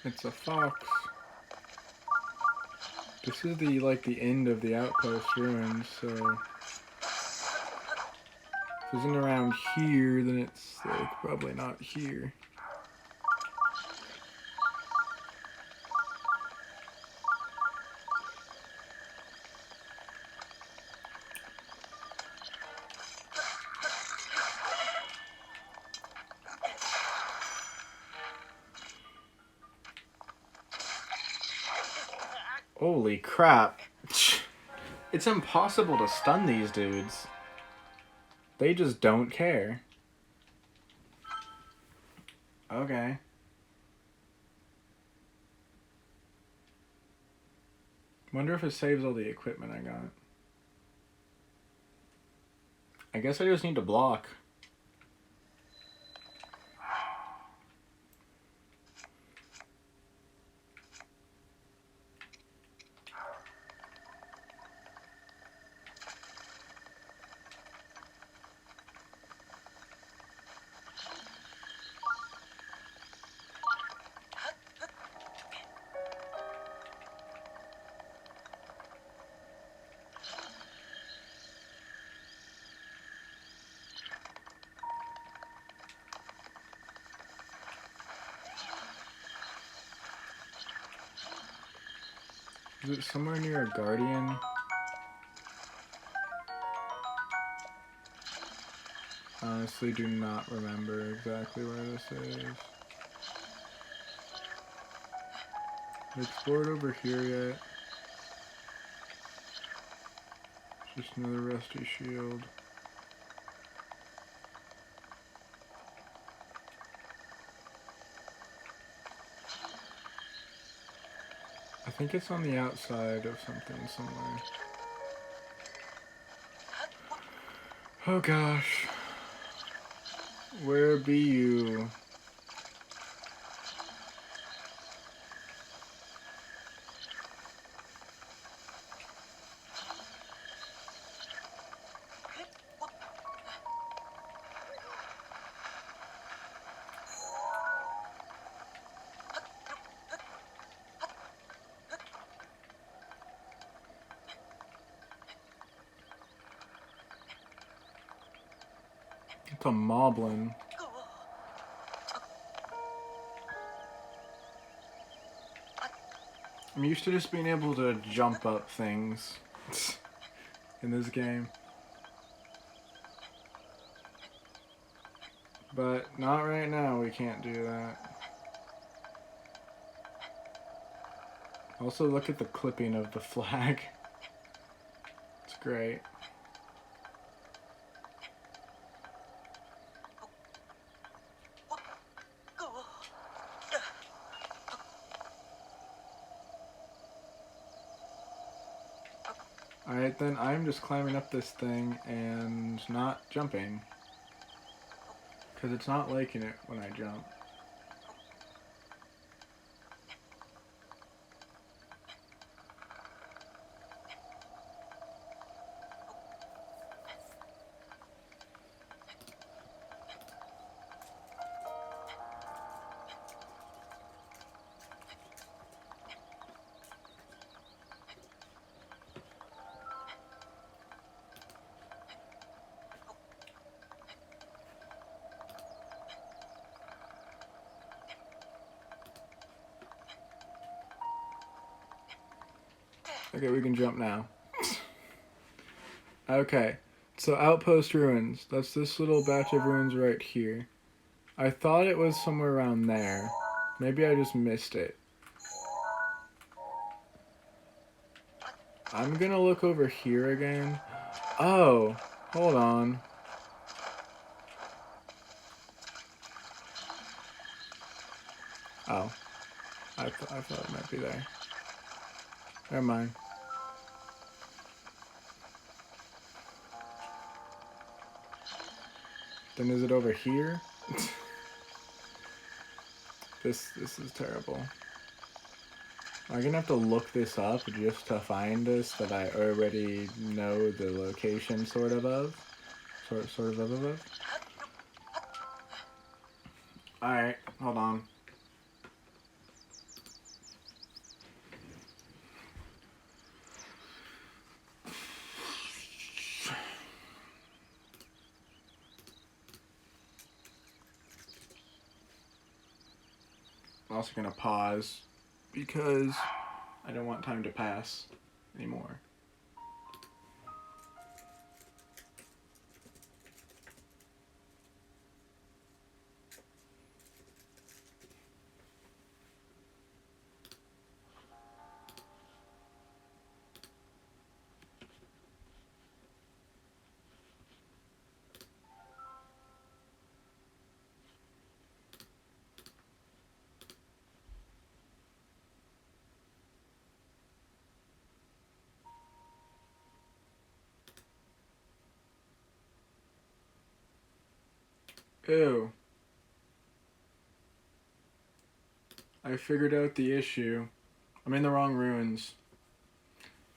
It's a fox. This is the end of the outpost ruins, so if it isn't around here, then it's probably not here. Holy crap. It's impossible to stun these dudes. They just don't care. Okay. Wonder if it saves all the equipment I got. I guess I just need to block. Is it somewhere near a guardian? Honestly, do not remember exactly where this is. I explored over here yet. Just another rusty shield. I think it's on the outside of something somewhere. Oh gosh. Where be you? It's a moblin. I'm used to just being able to jump up things in this game. But not right now, we can't do that. Also, look at the clipping of the flag. It's great. Alright, then I'm just climbing up this thing and not jumping. Because it's not liking it when I jump. Okay, we can jump now. Okay, so Outpost Ruins. That's this little batch of ruins right here. I thought it was somewhere around there. Maybe I just missed it. I'm gonna look over here again. Oh, Hold on. Oh. I thought it might be there. Never mind. Then is it over here? This is terrible. I'm gonna have to look this up just to find this that I already know the location sort of. Alright, hold on. I'm also gonna pause because I don't want time to pass anymore. Ew. I figured out the issue. I'm in the wrong ruins.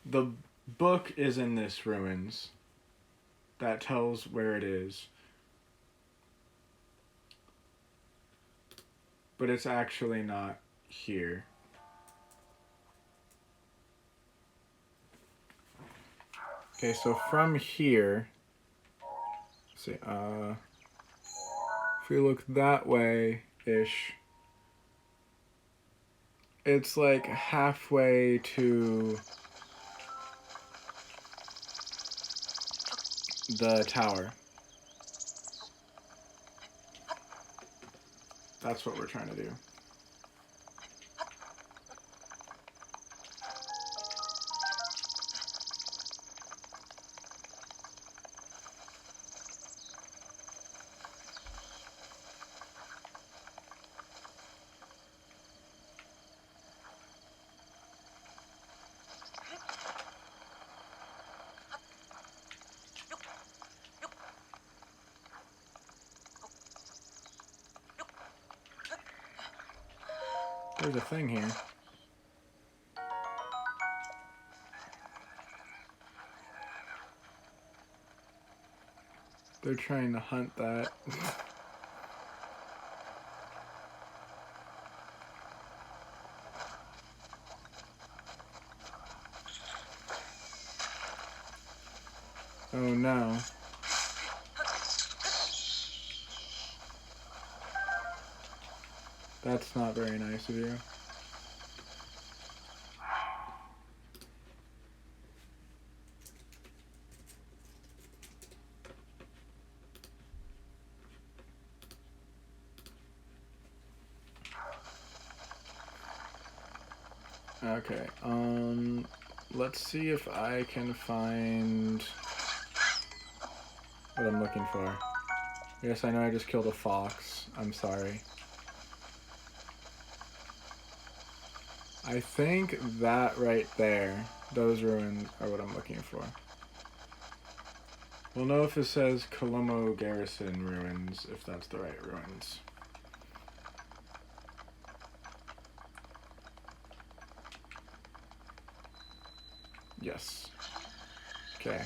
The book is in this ruins. That tells where it is. But it's actually not here. Okay, so from here, let's see, if we look that way-ish, it's like halfway to the tower. That's what we're trying to do. There's a thing here. They're trying to hunt that. Oh no. That's not very nice of you. Okay, let's see if I can find what I'm looking for. Yes, I know I just killed a fox. I'm sorry. I think that right there, those ruins are what I'm looking for. We'll know if it says Colombo Garrison Ruins, if that's the right ruins. Yes. Okay.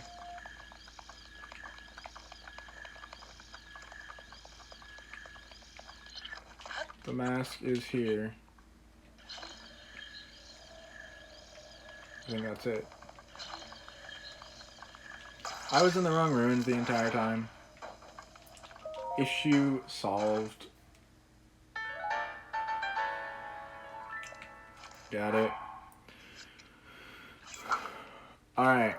The mask is here. I think that's it. I was in the wrong ruins the entire time. Issue solved. Got it. Alright.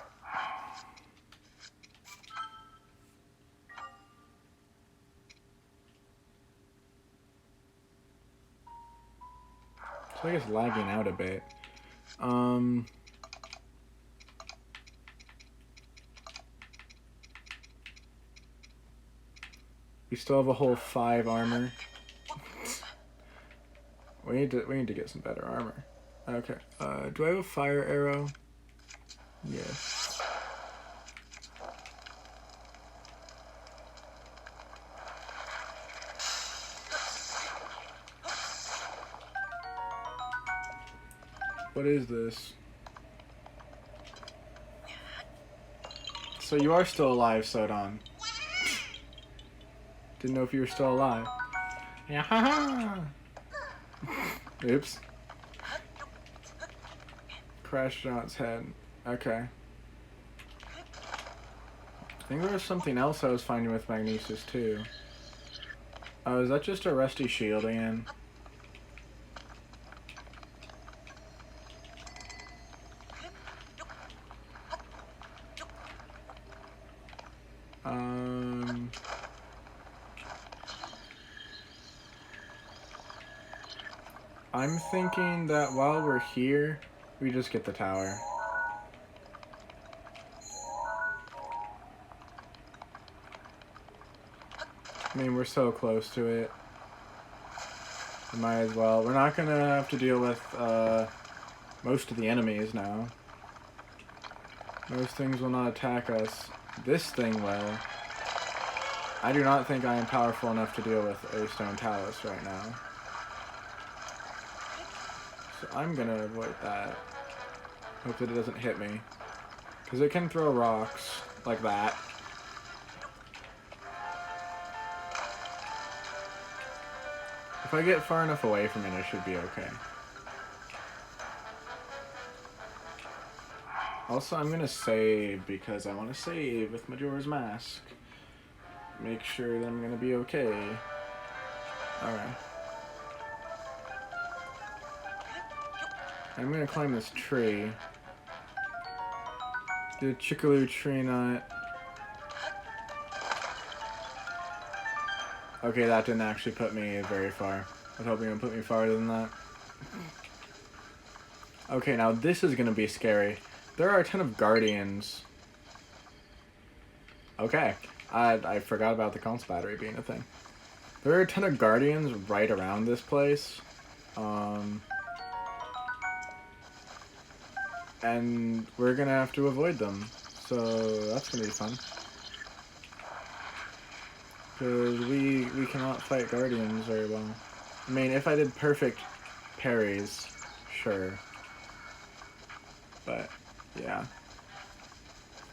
So I guess lagging out a bit. We still have a whole 5 armor. We need to get some better armor. Okay. Do I have a fire arrow? Yes. What is this? So you are still alive, Sodon. Didn't know if you were still alive. Yeah, ha ha! Oops. Crashed on its head. Okay. I think there was something else I was finding with Magnesis too. Oh, is that just a rusty shield again? I'm thinking that while we're here, we just get the tower. I mean, we're so close to it. We might as well. We're not gonna have to deal with most of the enemies now. Most things will not attack us. This thing will. I do not think I am powerful enough to deal with a stone talus right now. So I'm gonna avoid that. Hope that it doesn't hit me. Because it can throw rocks like that. If I get far enough away from it, I should be okay. Also, I'm gonna save because I want to save with Majora's Mask. Make sure that I'm gonna be okay. Alright. I'm gonna climb this tree. The Chickaloo tree nut. Okay, that didn't actually put me very far. I was hoping it would put me farther than that. Okay, now this is gonna be scary. There are a ton of guardians. Okay. I forgot about the console battery being a thing. There are a ton of guardians right around this place. And we're gonna have to avoid them. So that's gonna be fun. Because we cannot fight guardians very well. I mean, if I did perfect parries, sure. But, yeah.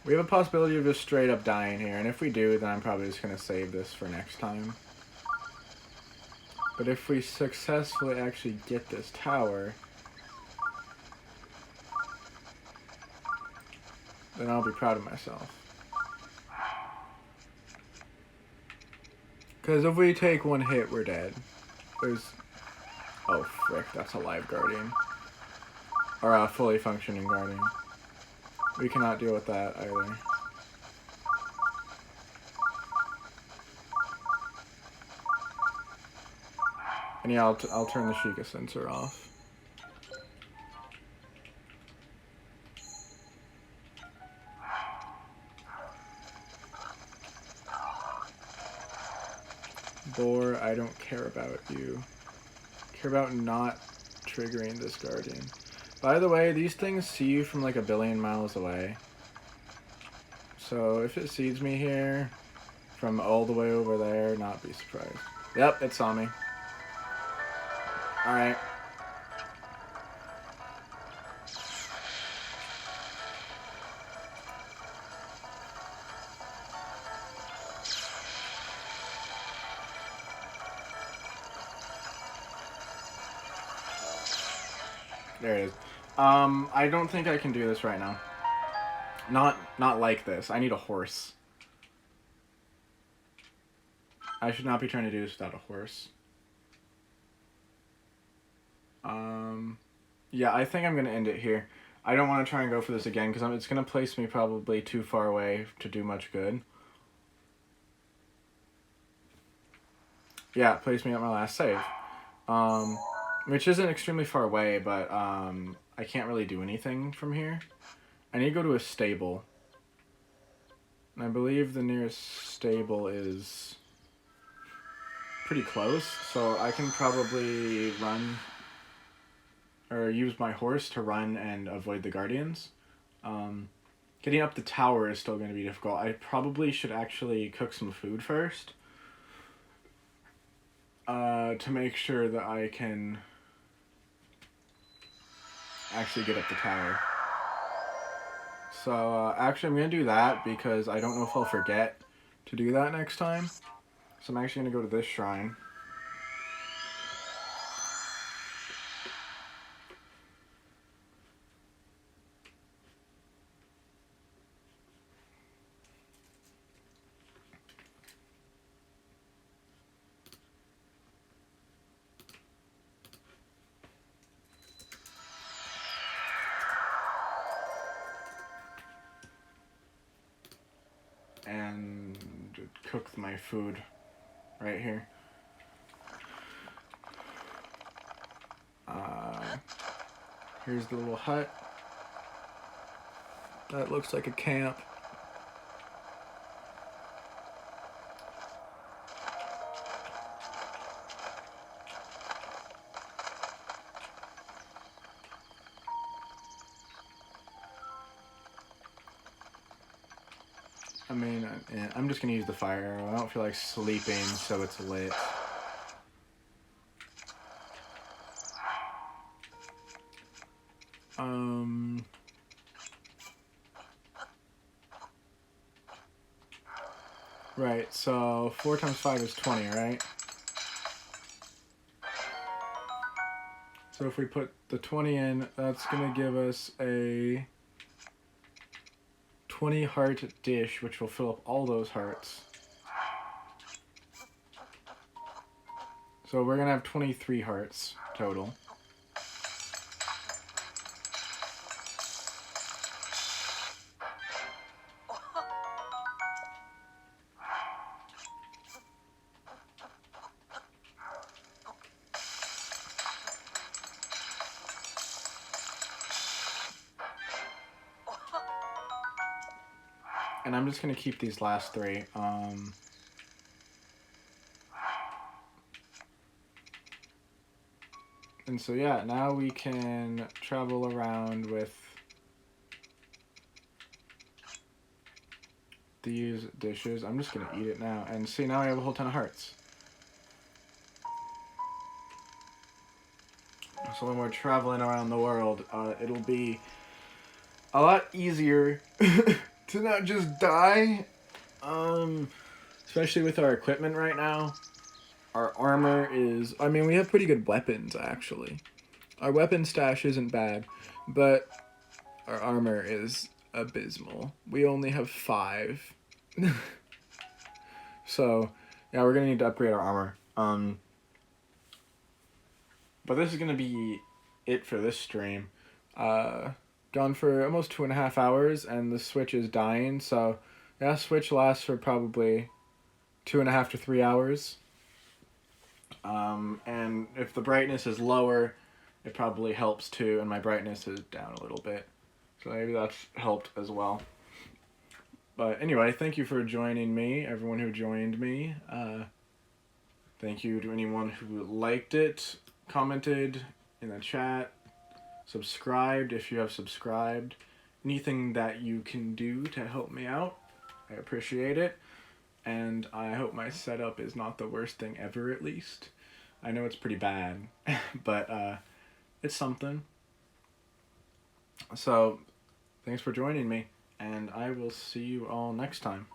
We have a possibility of just straight up dying here, and if we do, then I'm probably just going to save this for next time. But if we successfully actually get this tower, then I'll be proud of myself. Because if we take one hit, we're dead. There's... Oh, frick, that's a live guardian. Or a fully functioning guardian. We cannot deal with that either. And yeah, I'll turn the Sheikah sensor off. Boar, I don't care about you. I care about not triggering this guardian. By the way, these things see you from like 1 billion miles away. So if it sees me here from all the way over there, not be surprised. Yep, it saw me. Alright. There it is. I don't think I can do this right now. Not like this. I need a horse. I should not be trying to do this without a horse. Yeah, I think I'm going to end it here. I don't want to try and go for this again, because it's going to place me probably too far away to do much good. Yeah, it placed me at my last save. Which isn't extremely far away, but I can't really do anything from here. I need to go to a stable. And I believe the nearest stable is pretty close, so I can probably run or use my horse to run and avoid the guardians. Getting up the tower is still going to be difficult. I probably should actually cook some food first to make sure that I can actually get up the tower. So actually I'm going to do that because I don't know if I'll forget to do that next time. So I'm actually going to go to this shrine. And cook my food right here. Here's the little hut. That looks like a camp. I mean, I'm just gonna use the fire arrow. I don't feel like sleeping, so it's lit. Right, so 4 times 5 is 20, right? So if we put the 20 in, that's gonna give us a 20 heart dish, which will fill up all those hearts. So we're gonna have 23 hearts total. And I'm just gonna keep these last 3. And so yeah, now we can travel around with these dishes. I'm just gonna eat it now. And see, now I have a whole ton of hearts. So when we're traveling around the world, it'll be a lot easier to not just die. Especially with our equipment right now. Our armor is... I mean, we have pretty good weapons, actually. Our weapon stash isn't bad, but our armor is abysmal. We only have 5. So, yeah, we're going to need to upgrade our armor. But this is going to be it for this stream. Gone for almost 2.5 hours, and the Switch is dying, so... Yeah, Switch lasts for probably 2.5 to 3 hours. And if the brightness is lower, it probably helps too, and my brightness is down a little bit. So maybe that's helped as well. But anyway, thank you for joining me, everyone who joined me. Thank you to anyone who liked it, commented in the chat, subscribed if you have subscribed. Anything that you can do to help me out, I appreciate it. And I hope my setup is not the worst thing ever, at least. I know it's pretty bad, but it's something. So, thanks for joining me, and I will see you all next time.